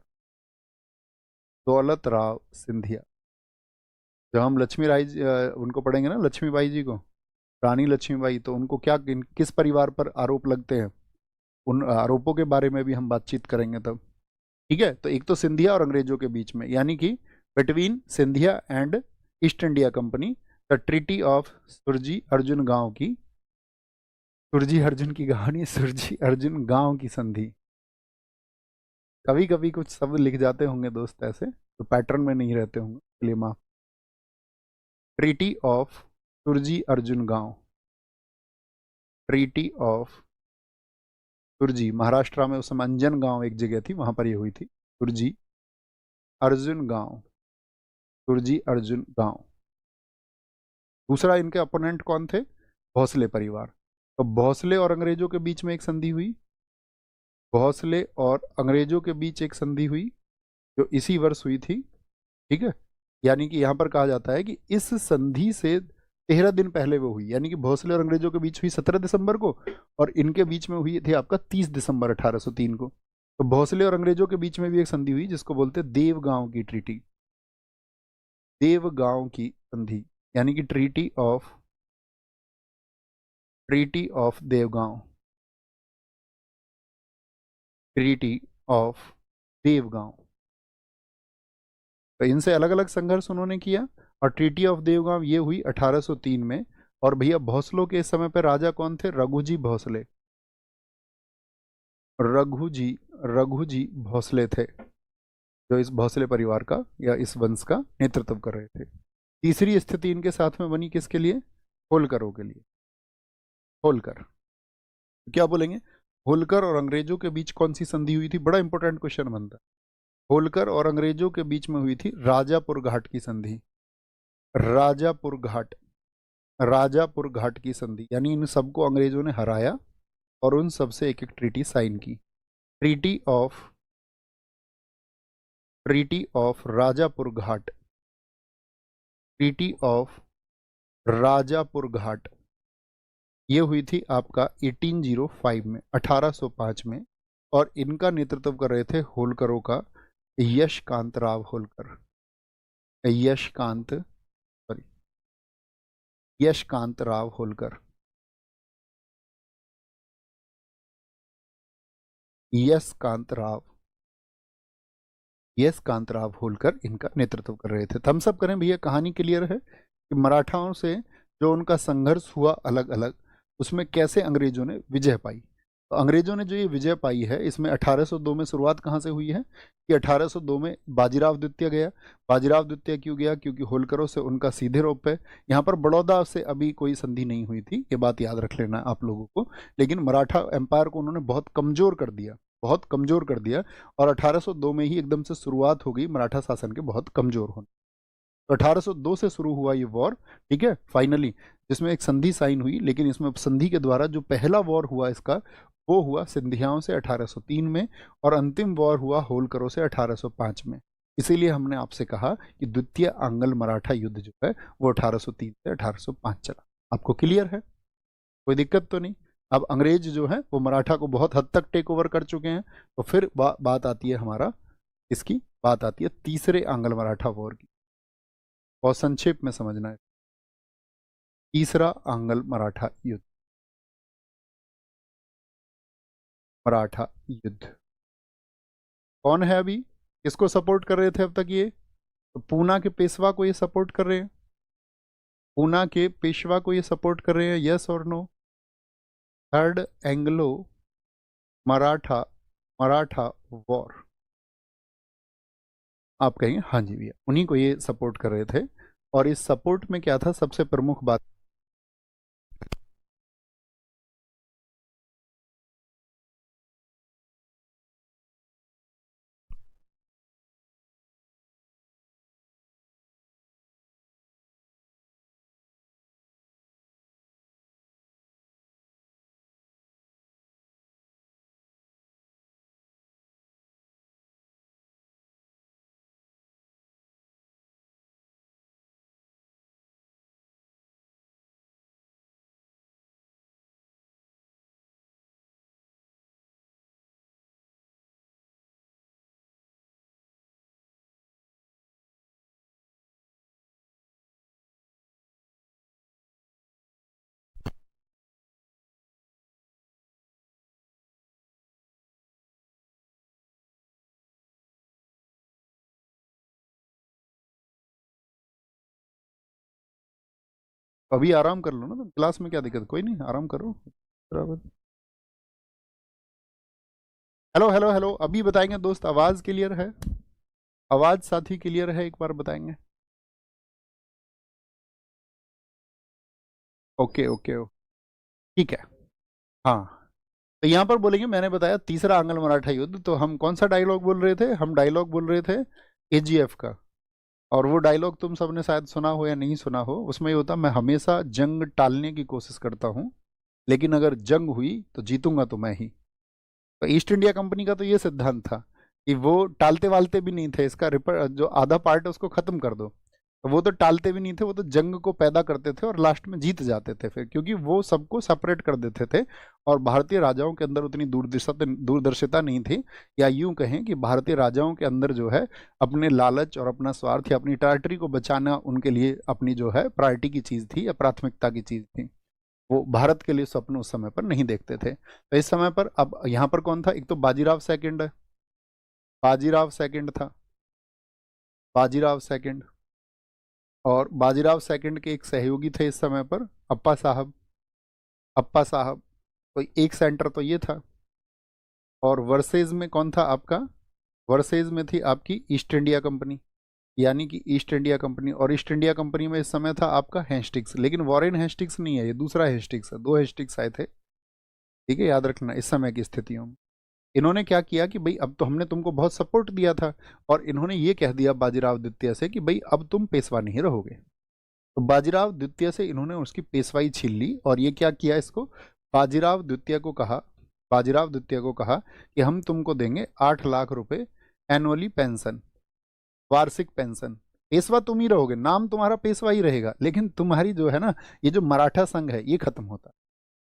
दौलत राव सिंधिया। जब हम लक्ष्मी राय उनको पढ़ेंगे ना, लक्ष्मीबाई जी को, रानी लक्ष्मीबाई, तो उनको क्या किस परिवार पर आरोप लगते हैं, उन आरोपों के बारे में भी हम बातचीत करेंगे तब। ठीक है, तो एक तो सिंधिया और अंग्रेजों के बीच में, यानी कि between Scindia and East India Company, the treaty of Surji Arjun Gaon की, सुरजी अर्जुन की कहानी, सुरजी अर्जुन गांव की संधि। कभी कभी कुछ शब्द लिख जाते होंगे दोस्त ऐसे, तो पैटर्न में नहीं रहते होंगे, इसलिए माफ। ट्रीटी ऑफ सुरजी अर्जुन गांव, ट्रीटी ऑफ सुरजी, महाराष्ट्र में उस समय अंजन गांव एक जगह थी, वहां पर ये हुई थी। सुरजी अर्जुन गांव, सुरजी अर्जुन गांव। दूसरा इनके अपोनेंट कौन थे? भोसले परिवार। तो भोसले और अंग्रेजों के बीच में एक संधि हुई, भोसले और अंग्रेजों के बीच एक संधि हुई जो इसी वर्ष हुई थी। ठीक है, यानी कि यहाँ पर कहा जाता है कि इस संधि से 13 दिन पहले वो हुई, यानी कि भोसले और अंग्रेजों के बीच हुई 17 दिसंबर को, और इनके बीच में हुई थी आपका 30 दिसंबर 1803 को। तो भोसले और अंग्रेजों के बीच में भी एक संधि हुई जिसको बोलते हैं देवगांव की ट्रीटी, देवगांव की संधि, यानी कि treaty of Devgaon, treaty of Devgaon. तो इनसे अलग अलग संघर्ष उन्होंने किया, और ट्रीटी ऑफ देवगांव ये हुई 1803 में। और भैया भोसलों के इस समय पे राजा कौन थे? रघुजी भोसले। रघुजी भोसले थे, जो इस भोसले परिवार का या इस वंश का नेतृत्व कर रहे थे। तीसरी स्थिति इनके साथ में बनी किसके लिए? होलकरों के लिए। होलकर क्या बोलेंगे? होलकर और अंग्रेजों के बीच कौन सी संधि हुई थी? बड़ा इंपॉर्टेंट क्वेश्चन बनता है। होलकर और अंग्रेजों के बीच में हुई थी राजापुर घाट की संधि। राजापुर घाट, राजापुर घाट की संधि, यानी इन सबको अंग्रेजों ने हराया और उन सबसे एक एक ट्रीटी साइन की। Treaty of Rajapur Ghat, treaty of Rajapur Ghat, ये हुई थी आपका 1805 में, 1805 में। और इनका नेतृत्व कर रहे थे होलकरों का यशकांत राव होलकर, यशकांत, सॉरी, यशकांत राव होलकर, यशकांत राव, यशकांत राव होलकर इनका नेतृत्व कर रहे थे। थम्स अप करें भैया, कहानी क्लियर है कि मराठाओं से जो उनका संघर्ष हुआ अलग अलग, उसमें कैसे अंग्रेजों ने विजय पाई। तो अंग्रेजों ने जो ये विजय पाई है, इसमें 1802 में शुरुआत कहाँ से हुई है कि 1802 में बाजीराव द्वितीय गया। बाजीराव द्वितीय क्यों गया? क्योंकि होलकरों से उनका सीधे रोप है। यहाँ पर बड़ौदा से अभी कोई संधि नहीं हुई थी, ये बात याद रख लेना आप लोगों को। लेकिन मराठा एम्पायर को उन्होंने बहुत कमजोर कर दिया, बहुत कमजोर कर दिया। और 1802 में ही एकदम से शुरुआत हो गई मराठा शासन के बहुत कमजोर होने। तो 1802 से शुरू हुआ ये वॉर, ठीक है, फाइनली, जिसमें एक संधि साइन हुई। लेकिन इसमें संधि के द्वारा जो पहला वॉर हुआ इसका, वो हुआ सिंधियाओं से 1803 में, और अंतिम वॉर हुआ होलकरों से 1805 में। इसीलिए हमने आपसे कहा कि द्वितीय आंग्ल मराठा युद्ध जो है वो 1803 से 1805 चला। आपको क्लियर है? कोई दिक्कत तो नहीं? अब अंग्रेज जो है वो मराठा को बहुत हद तक टेक ओवर कर चुके हैं। तो फिर बात आती है हमारा, इसकी बात आती है तीसरे आंग्ल मराठा वॉर की। बहुत संक्षेप में समझना है। तीसरा आंग्ल मराठा युद्ध, मराठा युद्ध कौन है अभी? किसको सपोर्ट कर रहे थे अब तक ये? तो पूना के पेशवा को ये सपोर्ट कर रहे हैं, पूना के पेशवा को ये सपोर्ट कर रहे हैं, यस और no? Third Anglo Maratha, Maratha war, आप कहेंगे हाँ जी भैया, उन्हीं को ये सपोर्ट कर रहे थे। और इस सपोर्ट में क्या था सबसे प्रमुख बात? अभी आराम कर लो ना, तो क्लास में क्या दिक्कत? कोई नहीं, आराम करो बराबर। हेलो हेलो हेलो, अभी बताएंगे दोस्त, आवाज क्लियर है? आवाज साथी क्लियर है? एक बार बताएंगे। ओके ओके, ठीक है। हाँ, तो यहाँ पर बोलेंगे, मैंने बताया तीसरा आंग्ल मराठा युद्ध, तो हम कौन सा डायलॉग बोल रहे थे? हम डायलॉग बोल रहे थे एजीएफ का। और वो डायलॉग तुम सबने शायद सुना हो या नहीं सुना हो। उसमें ये होता, मैं हमेशा जंग टालने की कोशिश करता हूँ, लेकिन अगर जंग हुई तो जीतूंगा तो मैं ही। तो ईस्ट इंडिया कंपनी का तो ये सिद्धांत था कि वो टालते वालते भी नहीं थे, इसका जो आधा पार्ट है उसको खत्म कर दो। तो वो तो टालते भी नहीं थे, वो तो जंग को पैदा करते थे और लास्ट में जीत जाते थे फिर, क्योंकि वो सबको सेपरेट कर देते थे। और भारतीय राजाओं के अंदर उतनी दूरदर्शिता नहीं थी, या यूं कहें कि भारतीय राजाओं के अंदर जो है अपने लालच और अपना स्वार्थ या अपनी टेरिटरी को बचाना उनके लिए अपनी जो है प्रायोरिटी की चीज़ थी या प्राथमिकता की चीज़ थी। वो भारत के लिए स्वप्न उस समय पर नहीं देखते थे। तो इस समय पर अब यहाँ पर कौन था? एक तो बाजीराव सेकंड है, बाजीराव सेकंड था, बाजीराव सेकंड। और बाजीराव सेकंड के एक सहयोगी थे इस समय पर, अप्पा साहब, अप्पा साहब। तो एक सेंटर तो ये था। और वर्सेज में कौन था आपका? वर्सेज में थी आपकी ईस्ट इंडिया कंपनी, यानी कि ईस्ट इंडिया कंपनी। और ईस्ट इंडिया कंपनी में इस समय था आपका हेस्टिंग्स, लेकिन वॉरेन हेस्टिंग्स नहीं है, ये दूसरा हेस्टिंग्स है, दो हेस्टिंग्स आए थे। ठीक है, याद रखना इस समय की स्थितियों में। इन्होंने क्या किया कि भाई अब तो हमने तुमको बहुत सपोर्ट दिया था, और इन्होंने ये कह दिया बाजीराव द्वितीय से कि भाई अब तुम पेशवा नहीं रहोगे। तो बाजीराव द्वितीय से इन्होंने उसकी पेशवाई छीन ली, और ये क्या किया इसको, बाजीराव द्वितीय को कहा, बाजीराव द्वितीय को कहा कि हम तुमको देंगे 8 लाख रुपए एनुअली पेंशन, वार्षिक पेंशन। पेशवा तुम ही रहोगे, नाम तुम्हारा पेशवा ही रहेगा, लेकिन तुम्हारी जो है ना, ये जो मराठा संघ है ये खत्म होता है।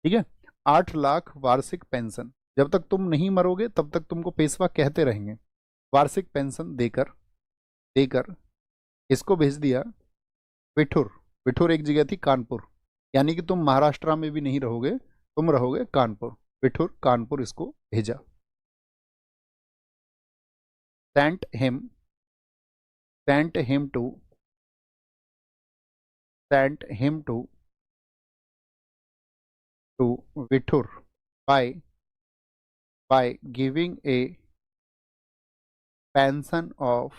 ठीक है, 8 लाख वार्षिक पेंशन, जब तक तुम नहीं मरोगे तब तक तुमको पेशवा कहते रहेंगे। वार्षिक पेंशन देकर देकर इसको भेज दिया विठुर। विठुर एक जगह थी कानपुर, यानी कि तुम महाराष्ट्र में भी नहीं रहोगे, तुम रहोगे कानपुर। विठुर कानपुर इसको भेजा। Sent him to sent him to Bithoor by giving a pension of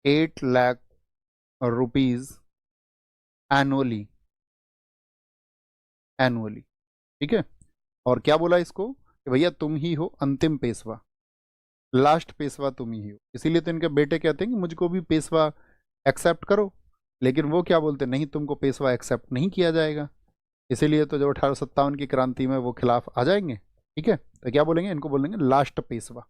8 lakh rupees annually। ठीक है, और क्या बोला इसको कि भैया तुम ही हो अंतिम पेशवा, लास्ट पेशवा तुम ही हो। इसीलिए तो इनके बेटे कहते हैं कि मुझको भी पेशवा एक्सेप्ट करो, लेकिन वो क्या बोलते, नहीं तुमको पेशवा एक्सेप्ट नहीं किया जाएगा। इसीलिए तो जब 1857 की क्रांति में वो खिलाफ आ जाएंगे। ठीक है, तो क्या बोलेंगे, इनको बोलेंगे लास्ट पेशवा।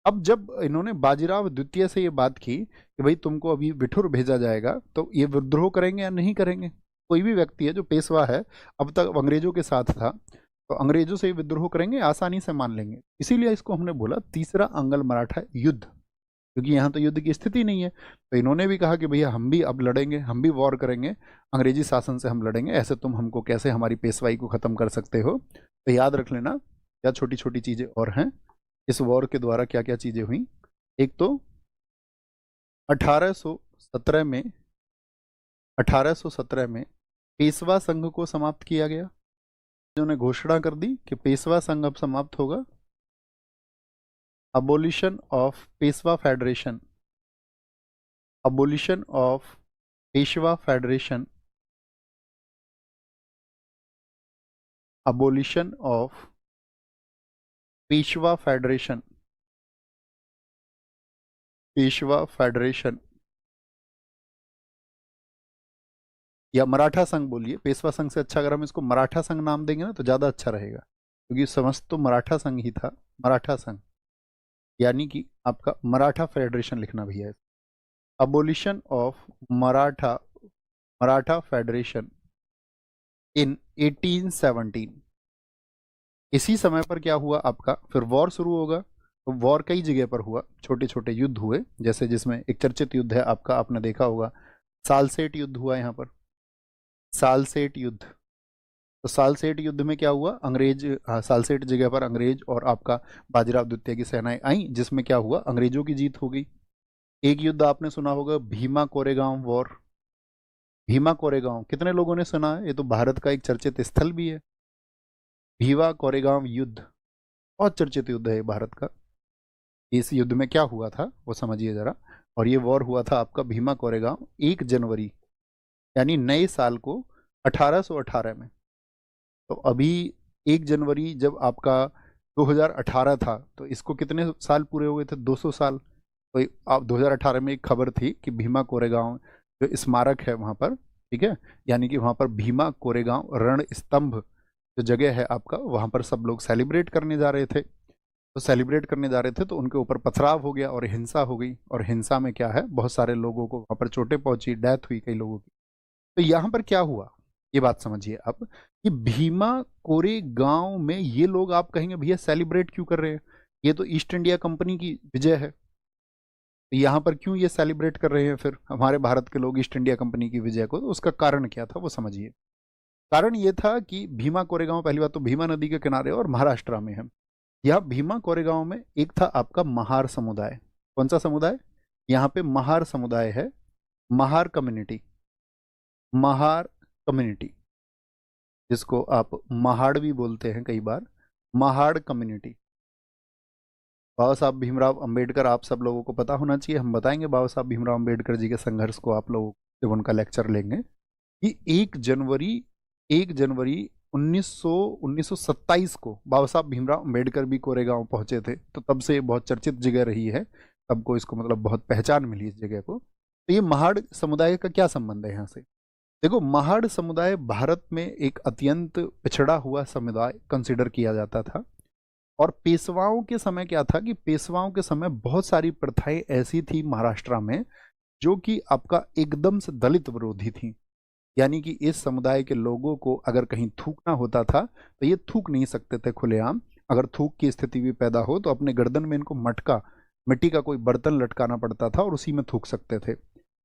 अब जब इन्होंने बाजीराव द्वितीय से ये बात की कि भाई तुमको अभी विठुर भेजा जाएगा, तो ये विद्रोह करेंगे या नहीं करेंगे। कोई भी व्यक्ति है जो पेशवा है, अब तक अंग्रेजों के साथ था, तो अंग्रेजों से ही विद्रोह करेंगे, आसानी से मान लेंगे। इसीलिए इसको हमने बोला तीसरा अंगल मराठा युद्ध, क्योंकि यहाँ तो युद्ध की स्थिति नहीं है। तो इन्होंने भी कहा कि भैया हम भी अब लड़ेंगे, हम भी वॉर करेंगे, अंग्रेजी शासन से हम लड़ेंगे, ऐसे तुम हमको कैसे हमारी पेशवाई को ख़त्म कर सकते हो। तो याद रख लेना, क्या छोटी छोटी चीज़ें और हैं इस वॉर के द्वारा, क्या क्या चीज़ें हुई। एक तो 1817 में 1817 में पेशवा संघ को समाप्त किया गया। उन्होंने घोषणा कर दी कि पेशवा संघ अब समाप्त होगा। abolition of Peshwa Federation, abolition of Peshwa Federation, abolition of Peshwa Federation, Peshwa federation या मराठा संघ बोलिए, पेशवा संघ से अच्छा अगर हम इसको मराठा संघ नाम देंगे ना तो ज़्यादा अच्छा रहेगा, क्योंकि समस्त तो मराठा संघ ही था। मराठा संघ यानी कि आपका मराठा फेडरेशन लिखना भी है। अबोलिशन ऑफ मराठा फेडरेशन इन 1817। इसी समय पर क्या हुआ आपका, फिर वॉर शुरू होगा। तो वॉर कई जगह पर हुआ, छोटे छोटे युद्ध हुए, जैसे जिसमें एक चर्चित युद्ध है आपका, आपने देखा होगा सालसेट युद्ध हुआ यहाँ पर, सालसेट युद्ध। तो सालसेट युद्ध में क्या हुआ, अंग्रेज, सालसेट जगह पर अंग्रेज और आपका बाजीराव द्वितीय की सेनाएं आई, जिसमें क्या हुआ, अंग्रेजों की जीत हो गई। एक युद्ध आपने सुना होगा, भीमा कोरेगांव वॉर। भीमा कोरेगांव कितने लोगों ने सुना है, ये तो भारत का एक चर्चित स्थल भी है। भीमा कोरेगांव युद्ध बहुत चर्चित युद्ध है भारत का। इस युद्ध में क्या हुआ था वो समझिए जरा। और ये वॉर हुआ था आपका भीमा कोरेगांव 1 जनवरी, यानी नए साल को 1818 में। तो अभी 1 जनवरी जब आपका 2018 था, तो इसको कितने साल पूरे हुए थे, 200 साल। तो आप 2018 में एक खबर थी कि भीमा कोरेगांव जो स्मारक है वहाँ पर, ठीक है, यानी कि वहाँ पर भीमा कोरेगांव रण स्तंभ जो जगह है आपका, वहाँ पर सब लोग सेलिब्रेट करने जा रहे थे। तो सेलिब्रेट करने जा रहे थे तो उनके ऊपर पथराव हो गया और हिंसा हो गई, और हिंसा में क्या है, बहुत सारे लोगों को वहाँ पर चोटें पहुंची, डेथ हुई कई लोगों की। तो यहाँ पर क्या हुआ ये बात समझिए आप, कि भीमा कोरेगांव में ये लोग, आप कहेंगे भैया सेलिब्रेट क्यों कर रहे हैं, ये तो ईस्ट इंडिया कंपनी की विजय है, तो यहाँ पर क्यों ये सेलिब्रेट कर रहे हैं फिर हमारे भारत के लोग ईस्ट इंडिया कंपनी की विजय को। तो उसका कारण क्या था वो समझिए। कारण ये था कि भीमा कोरेगांव, पहली बात तो भीमा नदी के किनारे और महाराष्ट्र में है। यह भीमा कोरेगांव में एक था आपका महार समुदाय। कौन सा समुदाय, यहाँ पे महार समुदाय है, महार कम्युनिटी, महार कम्युनिटी, जिसको आप महाड़ भी बोलते हैं कई बार, महाड़ कम्युनिटी। बाबा साहब भीमराव अंबेडकर आप सब लोगों को पता होना चाहिए, हम बताएंगे बाबा साहब भीमराव अंबेडकर जी के संघर्ष को आप लोग जब उनका लेक्चर लेंगे। कि 1 जनवरी 1927 को बाबा साहब भीमराव अम्बेडकर भी कोरेगांव पहुंचे थे, तो तब से ये बहुत चर्चित जगह रही है, तब को इसको मतलब बहुत पहचान मिली इस जगह को। तो ये महाड़ समुदाय का क्या संबंध है यहाँ से? देखो, महाड़ समुदाय भारत में एक अत्यंत पिछड़ा हुआ समुदाय कंसिडर किया जाता था। और पेशवाओं के समय क्या था कि पेशवाओं के समय बहुत सारी प्रथाएं ऐसी थी महाराष्ट्र में जो कि आपका एकदम से दलित विरोधी थी। यानी कि इस समुदाय के लोगों को अगर कहीं थूकना होता था तो ये थूक नहीं सकते थे खुलेआम। अगर थूक की स्थिति भी पैदा हो तो अपने गर्दन में इनको मटका, मिट्टी का कोई बर्तन लटकाना पड़ता था और उसी में थूक सकते थे।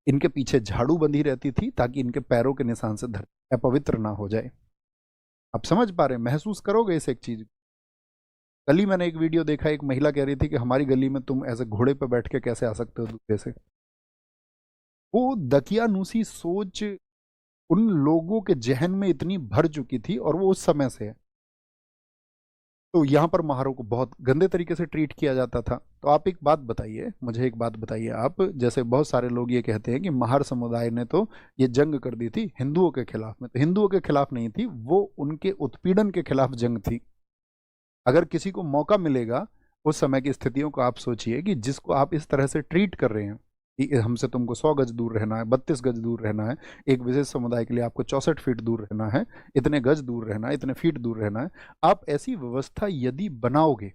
इनके पीछे झाड़ू बंधी रहती थी ताकि इनके पैरों के निशान से धरती अपवित्र ना हो जाए। आप समझ पा रहे हैं, महसूस करोगे इस एक चीज। कल ही मैंने एक वीडियो देखा, एक महिला कह रही थी कि हमारी गली में तुम ऐसे घोड़े पर बैठ के कैसे आ सकते हो दूसरे से। वो दकियानूसी सोच उन लोगों के जहन में इतनी भर चुकी थी और वो उस समय से है। तो यहाँ पर महारों को बहुत गंदे तरीके से ट्रीट किया जाता था। तो आप एक बात बताइए, मुझे एक बात बताइए आप, जैसे बहुत सारे लोग ये कहते हैं कि महार समुदाय ने तो ये जंग कर दी थी हिंदुओं के खिलाफ में, तो हिंदुओं के खिलाफ नहीं थी वो, उनके उत्पीड़न के खिलाफ जंग थी। अगर किसी को मौका मिलेगा, उस समय की स्थितियों को आप सोचिए कि जिसको आप इस तरह से ट्रीट कर रहे हैं कि हमसे तुमको 100 गज दूर रहना है, 32 गज दूर रहना है, एक विशेष समुदाय के लिए आपको 64 फीट दूर रहना है, इतने गज दूर रहना है, इतने फीट दूर रहना है। आप ऐसी व्यवस्था यदि बनाओगे,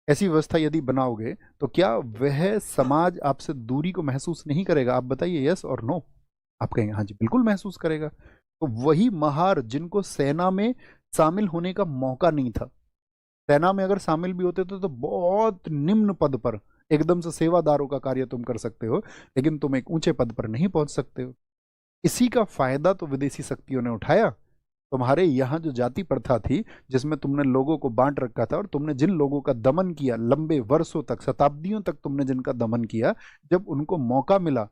ऐसी व्यवस्था यदि बनाओगे तो क्या वह समाज आपसे दूरी को महसूस नहीं करेगा? आप बताइए, यस और नो। आप कहेंगे हाँ जी बिल्कुल महसूस करेगा। तो वही महार जिनको सेना में शामिल होने का मौका नहीं था, सेना में अगर शामिल भी होते थे तो बहुत निम्न पद पर, एकदम से सेवादारों का कार्य तुम कर सकते हो, लेकिन तुम एक ऊंचे पद पर नहीं पहुंच सकते हो। इसी का फायदा तो विदेशी शक्तियों ने उठाया। तुम्हारे यहाँ जो जाति प्रथा थी जिसमें तुमने लोगों को बांट रखा था, और तुमने जिन लोगों का दमन किया लंबे वर्षों तक, शताब्दियों तक तुमने जिनका दमन किया, जब उनको मौका मिला,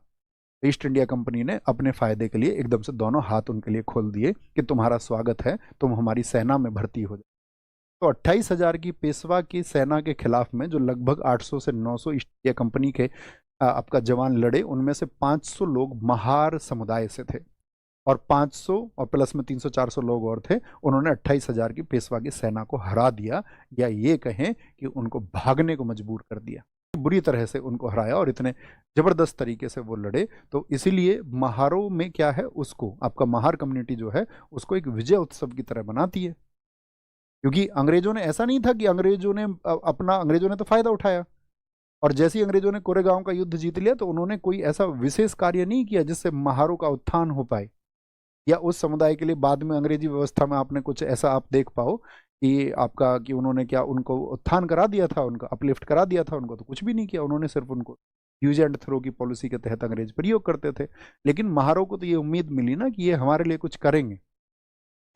ईस्ट इंडिया कंपनी ने अपने फायदे के लिए एकदम से दोनों हाथ उनके लिए खोल दिए कि तुम्हारा स्वागत है, तुम हमारी सेना में भर्ती हो जाओ। तो 28,000 की पेशवा की सेना के खिलाफ में जो लगभग 800 से 900 ईस्ट इंडिया कंपनी के आपका जवान लड़े, उनमें से 500 लोग महार समुदाय से थे, और 500 और प्लस में 300-400 लोग और थे। उन्होंने 28,000 की पेशवा की सेना को हरा दिया, या ये कहें कि उनको भागने को मजबूर कर दिया। बुरी तरह से उनको हराया और इतने जबरदस्त तरीके से वो लड़े। तो इसीलिए महारों में क्या है, उसको आपका महार कम्युनिटी जो है उसको एक विजय उत्सव की तरह बनाती है। क्योंकि अंग्रेजों ने, ऐसा नहीं था कि अंग्रेजों ने अंग्रेजों ने तो फायदा उठाया, और जैसे ही अंग्रेजों ने कोरेगांव का युद्ध जीत लिया तो उन्होंने कोई ऐसा विशेष कार्य नहीं किया जिससे महारों का उत्थान हो पाए, या उस समुदाय के लिए बाद में अंग्रेजी व्यवस्था में आपने कुछ ऐसा आप देख पाओ कि आपका, कि उन्होंने क्या उनको उत्थान करा दिया था, उनका अपलिफ्ट करा दिया था उनको? तो कुछ भी नहीं किया उन्होंने, सिर्फ उनको यूज एंड थ्रो की पॉलिसी के तहत अंग्रेज प्रयोग करते थे। लेकिन महारों को तो ये उम्मीद मिली ना कि ये हमारे लिए कुछ करेंगे,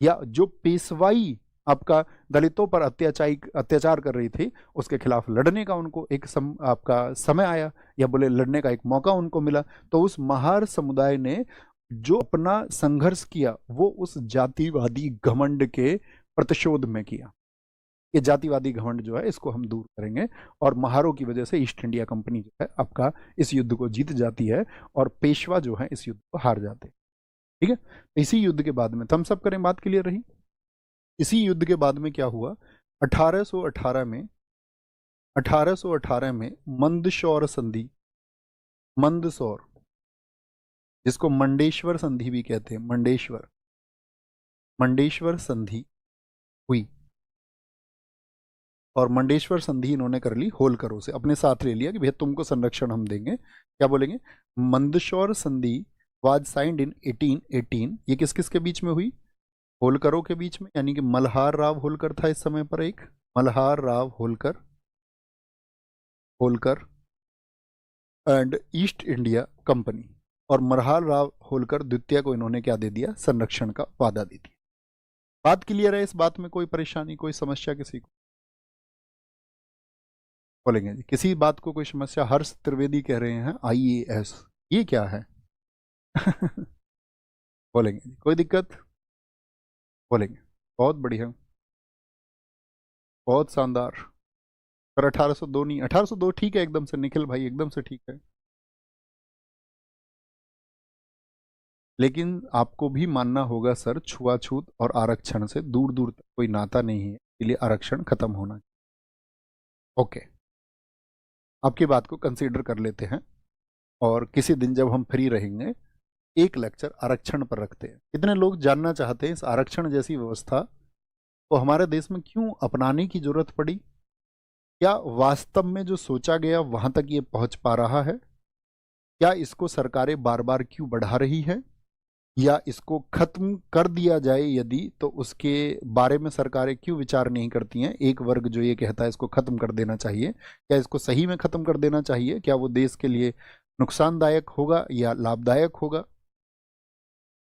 या जो पेशवाई आपका दलितों पर अत्याचार कर रही थी उसके खिलाफ लड़ने का उनको एक आपका समय आया, या बोले लड़ने का एक मौका उनको मिला। तो उस महार समुदाय ने जो अपना संघर्ष किया वो उस जातिवादी घमंड के प्रतिशोध में किया। ये जातिवादी घमंड जो है इसको हम दूर करेंगे, और महारों की वजह से ईस्ट इंडिया कंपनी जो है आपका इस युद्ध को जीत जाती है, और पेशवा जो है इस युद्ध को हार जाते हैं। ठीक है, इसी युद्ध के बाद में, तो हम सब करें, बात क्लियर रही। इसी युद्ध के बाद में क्या हुआ, 1818 में 1818 में मंदसौर संधि, मंदसौर जिसको मंडेश्वर संधि भी कहते हैं, मंडेश्वर संधि हुई। और मंडेश्वर संधि इन्होंने कर ली होलकरों से, अपने साथ ले लिया कि भैया तुमको संरक्षण हम देंगे। क्या बोलेंगे, मंदसौर संधि वाज साइंड इन 1818। ये किस किस के बीच में हुई? होलकरों के बीच में, यानी कि मल्हार राव होलकर था इस समय पर, एक Malhar Rao Holkar and East India company. और मल्हार राव होलकर द्वितीय को इन्होंने क्या दे दिया, संरक्षण का वादा दे दिया। बात क्लियर है? इस बात में कोई परेशानी, कोई समस्या किसी को? बोलेंगे जी किसी बात को कोई समस्या? हर्ष त्रिवेदी कह रहे हैं IAS, ये क्या है? बोलेंगे जी कोई दिक्कत? बोलेंगे बहुत बढ़िया, बहुत शानदार। पर 1802 नहीं, 1802 ठीक है एकदम से, निखिल भाई एकदम से ठीक है। लेकिन आपको भी मानना होगा सर, छुआछूत और आरक्षण से दूर दूर तक कोई नाता नहीं है, इसलिए आरक्षण खत्म होना चाहिए। ओके, आपकी बात को कंसीडर कर लेते हैं और किसी दिन जब हम फ्री रहेंगे एक लेक्चर आरक्षण पर रखते हैं। कितने लोग जानना चाहते हैं इस आरक्षण जैसी व्यवस्था को हमारे देश में क्यों अपनाने की जरूरत पड़ी? क्या वास्तव में जो सोचा गया वहां तक ये पहुंच पा रहा है? क्या इसको सरकारें बार बार क्यों बढ़ा रही है? या इसको खत्म कर दिया जाए यदि, तो उसके बारे में सरकारें क्यों विचार नहीं करती हैं? एक वर्ग जो ये कहता है इसको खत्म कर देना चाहिए, क्या इसको सही में खत्म कर देना चाहिए? क्या वो देश के लिए नुकसानदायक होगा या लाभदायक होगा?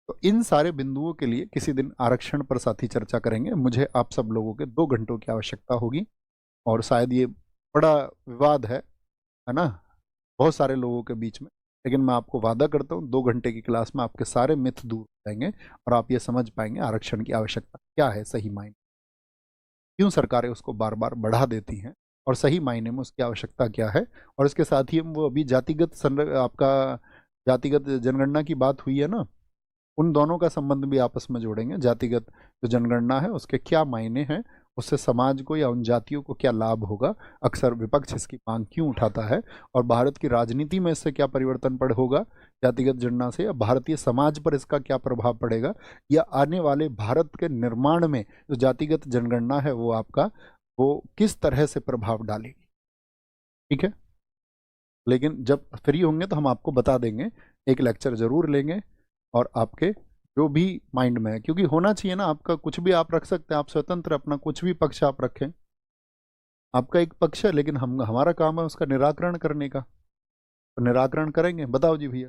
तो इन सारे बिंदुओं के लिए किसी दिन आरक्षण पर साथी चर्चा करेंगे। मुझे आप सब लोगों के 2 घंटों की आवश्यकता होगी और शायद ये बड़ा विवाद है ना, बहुत सारे लोगों के बीच में, लेकिन मैं आपको वादा करता हूँ 2 घंटे की क्लास में आपके सारे मिथ दूर हो जाएंगे और आप ये समझ पाएंगे आरक्षण की आवश्यकता क्या है सही मायने, क्यों सरकारें उसको बार बार बढ़ा देती हैं और सही मायने में उसकी आवश्यकता क्या है। और इसके साथ ही हम वो अभी आपका जातिगत जनगणना की बात हुई है ना, उन दोनों का संबंध भी आपस में जोड़ेंगे। जातिगत जो जनगणना है उसके क्या मायने हैं, उससे समाज को या उन जातियों को क्या लाभ होगा, अक्सर विपक्ष इसकी मांग क्यों उठाता है, और भारत की राजनीति में इससे क्या परिवर्तन पड़ होगा जातिगत जनगणना से, या भारतीय समाज पर इसका क्या प्रभाव पड़ेगा, या आने वाले भारत के निर्माण में जो जातिगत जनगणना है वो आपका वो किस तरह से प्रभाव डालेगी। ठीक है, लेकिन जब फ्री होंगे तो हम आपको बता देंगे, एक लेक्चर जरूर लेंगे और आपके जो भी माइंड में है, क्योंकि होना चाहिए ना, आपका कुछ भी आप रख सकते हैं, आप स्वतंत्र, अपना कुछ भी पक्ष आप रखें, आपका एक पक्ष है, लेकिन हमारा काम है उसका निराकरण करने का, तो निराकरण करेंगे। बताओ जी भैया।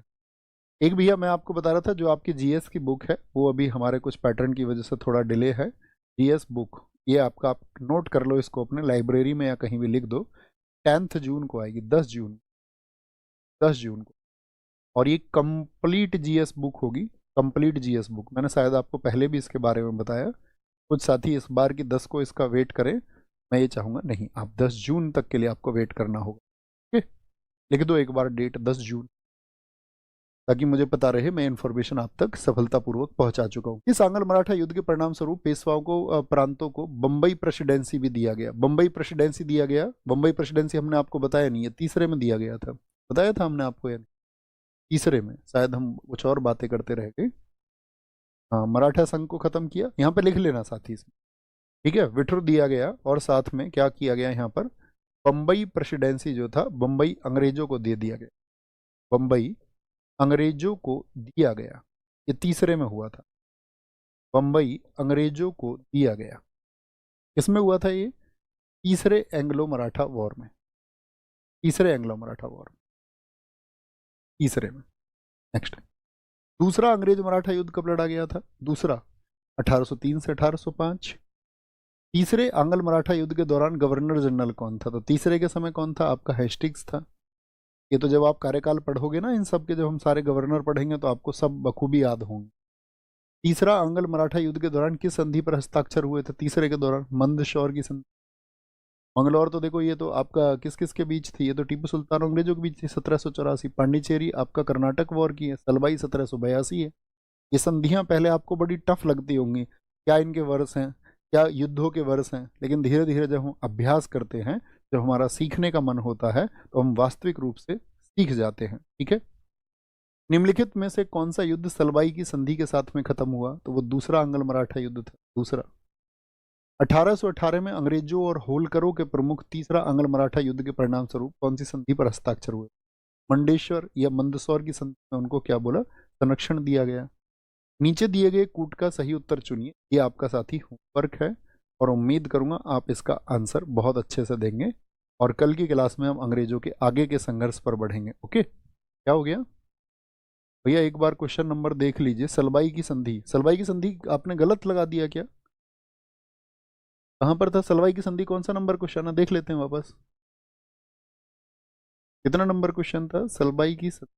एक भैया मैं आपको बता रहा था, जो आपकी जीएस की बुक है वो अभी हमारे कुछ पैटर्न की वजह से थोड़ा डिले है। जीएस बुक ये आपका, आप नोट कर लो इसको अपने लाइब्रेरी में या कहीं भी लिख दो, 10 जून को आएगी, 10 जून को, और ये कंप्लीट जीएस बुक होगी। कंप्लीट जीएस बुक मैंने शायद आपको पहले भी इसके बारे में बताया। कुछ साथी इस बार की 10 को इसका वेट करें, मैं ये चाहूँगा नहीं, आप 10 जून तक के लिए आपको वेट करना होगा। ठीक, लिख दो एक बार डेट 10 जून, ताकि मुझे पता रहे मैं इन्फॉर्मेशन आप तक सफलतापूर्वक पहुंचा चुका हूँ। इस आंग्ल मराठा युद्ध के परिणाम स्वरूप पेशवाओं को प्रांतों को बंबई प्रेसिडेंसी भी दिया गया। बंबई प्रेसिडेंसी दिया गया। बंबई प्रेसिडेंसी हमने आपको बताया नहीं है, तीसरे में दिया गया था, बताया था हमने आपको, यानी तीसरे में, शायद हम कुछ और बातें करते रह गए। हाँ, मराठा संघ को खत्म किया, यहाँ पे लिख लेना साथी से। ठीक है, विठुर दिया गया और साथ में क्या किया गया यहाँ पर, बंबई प्रेसिडेंसी जो था बंबई अंग्रेजों को दे दिया गया। बंबई अंग्रेजों को दिया गया, ये तीसरे में हुआ था। बंबई अंग्रेजों को दिया गया, किसमें हुआ था ये, तीसरे एंग्लो मराठा वॉर में, तीसरे एंग्लो मराठा वॉर में, तीसरे में। नेक्स्ट, दूसरा अंग्रेज मराठा युद्ध कब लड़ा गया था? दूसरा 1803 से 1805। तीसरे आंग्ल मराठा युद्ध के दौरान गवर्नर जनरल कौन था? तो तीसरे के समय कौन था? आपका हेस्टिंग्स था। ये तो जब आप कार्यकाल पढ़ोगे ना इन सब के, जब हम सारे गवर्नर पढ़ेंगे तो आपको सब बखूबी याद होंगे। तीसरा आंग्ल मराठा युद्ध के दौरान किस संधि पर हस्ताक्षर हुए थे? तीसरे के दौरान मंदसौर की संधि। मंगलौर तो देखो ये तो आपका किस किस के बीच थी, ये तो टीपू सुल्तान अंग्रेजों के बीच थी 1784। पांडिचेरी आपका कर्नाटक वॉर की है, सलवाई 1782 है। ये संधियां पहले आपको बड़ी टफ लगती होंगी, क्या इनके वर्ष हैं, क्या युद्धों के वर्ष हैं, लेकिन धीरे धीरे जब हम अभ्यास करते हैं, जब हमारा सीखने का मन होता है, तो हम वास्तविक रूप से सीख जाते हैं। ठीक है, निम्नलिखित में से कौन सा युद्ध सलवाई की संधि के साथ में खत्म हुआ? तो वो दूसरा आंग्ल मराठा युद्ध था, दूसरा। 1818 में अंग्रेजों और होलकरों के प्रमुख तीसरा आंग्ल मराठा युद्ध के परिणाम स्वरूप कौन सी संधि पर हस्ताक्षर हुए? मंडेश्वर या मंदसौर की संधि में उनको क्या बोला? संरक्षण दिया गया। नीचे दिए गए कूट का सही उत्तर चुनिए, ये आपका साथी होमवर्क है और उम्मीद करूंगा आप इसका आंसर बहुत अच्छे से देंगे, और कल की क्लास में हम अंग्रेजों के आगे के संघर्ष पर बढ़ेंगे। ओके, क्या हो गया भैया? एक बार क्वेश्चन नंबर देख लीजिए, सलवाई की संधि। सलवाई की संधि आपने गलत लगा दिया क्या? कहां पर था सलवाई की संधि? कौन सा नंबर क्वेश्चन है, देख लेते हैं वापस। कितना नंबर क्वेश्चन था? सलवाई की संधि,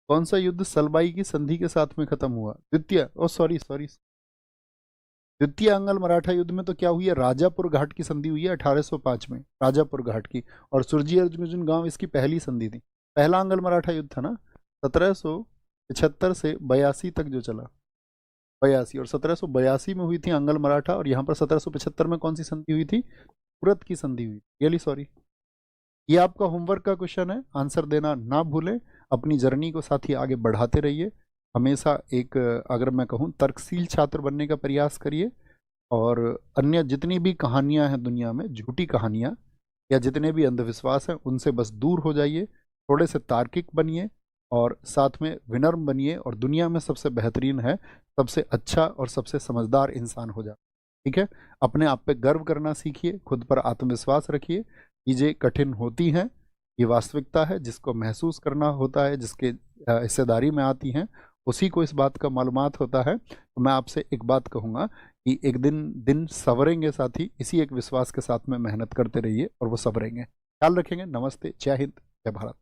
कौन सा युद्ध सलवाई की संधि के साथ में खत्म हुआ? द्वितीय, ओ सॉरी सॉरी, द्वितीय आंग्ल मराठा युद्ध में तो क्या हुई है, राजापुर घाट की संधि हुई है 1805 में, राजापुर घाट की, और सुरजी अर्जुन गांव इसकी पहली संधि थी। पहला आंग्ल मराठा युद्ध था ना, 1700 75 से 82 तक जो चला, 82, और 1782 में हुई थी अंगल मराठा, और यहाँ पर 1775 में कौन सी संधि हुई थी? सूरत की संधि हुई। Really sorry. ये आपका होमवर्क का क्वेश्चन है, आंसर देना ना भूलें। अपनी जर्नी को साथ ही आगे बढ़ाते रहिए। हमेशा एक अगर मैं कहूँ तर्कशील छात्र बनने का प्रयास करिए, और अन्य जितनी भी कहानियां हैं दुनिया में, झूठी कहानियां या जितने भी अंधविश्वास हैं, उनसे बस दूर हो जाइए। थोड़े से तार्किक बनिए और साथ में विनम्र बनिए, और दुनिया में सबसे बेहतरीन है, सबसे अच्छा और सबसे समझदार इंसान हो जाए। ठीक है? अपने आप पे गर्व करना सीखिए, खुद पर आत्मविश्वास रखिए। चीज़ें कठिन होती हैं, ये वास्तविकता है, जिसको महसूस करना होता है, जिसके हिस्सेदारी में आती हैं, उसी को इस बात का मालूमात होता है। तो मैं आपसे एक बात कहूँगा कि एक दिन दिन सवरेंगे साथी, इसी एक विश्वास के साथ में मेहनत करते रहिए और वो सवरेंगे। ख्याल रखेंगे। नमस्ते, जय हिंद, जय भारत।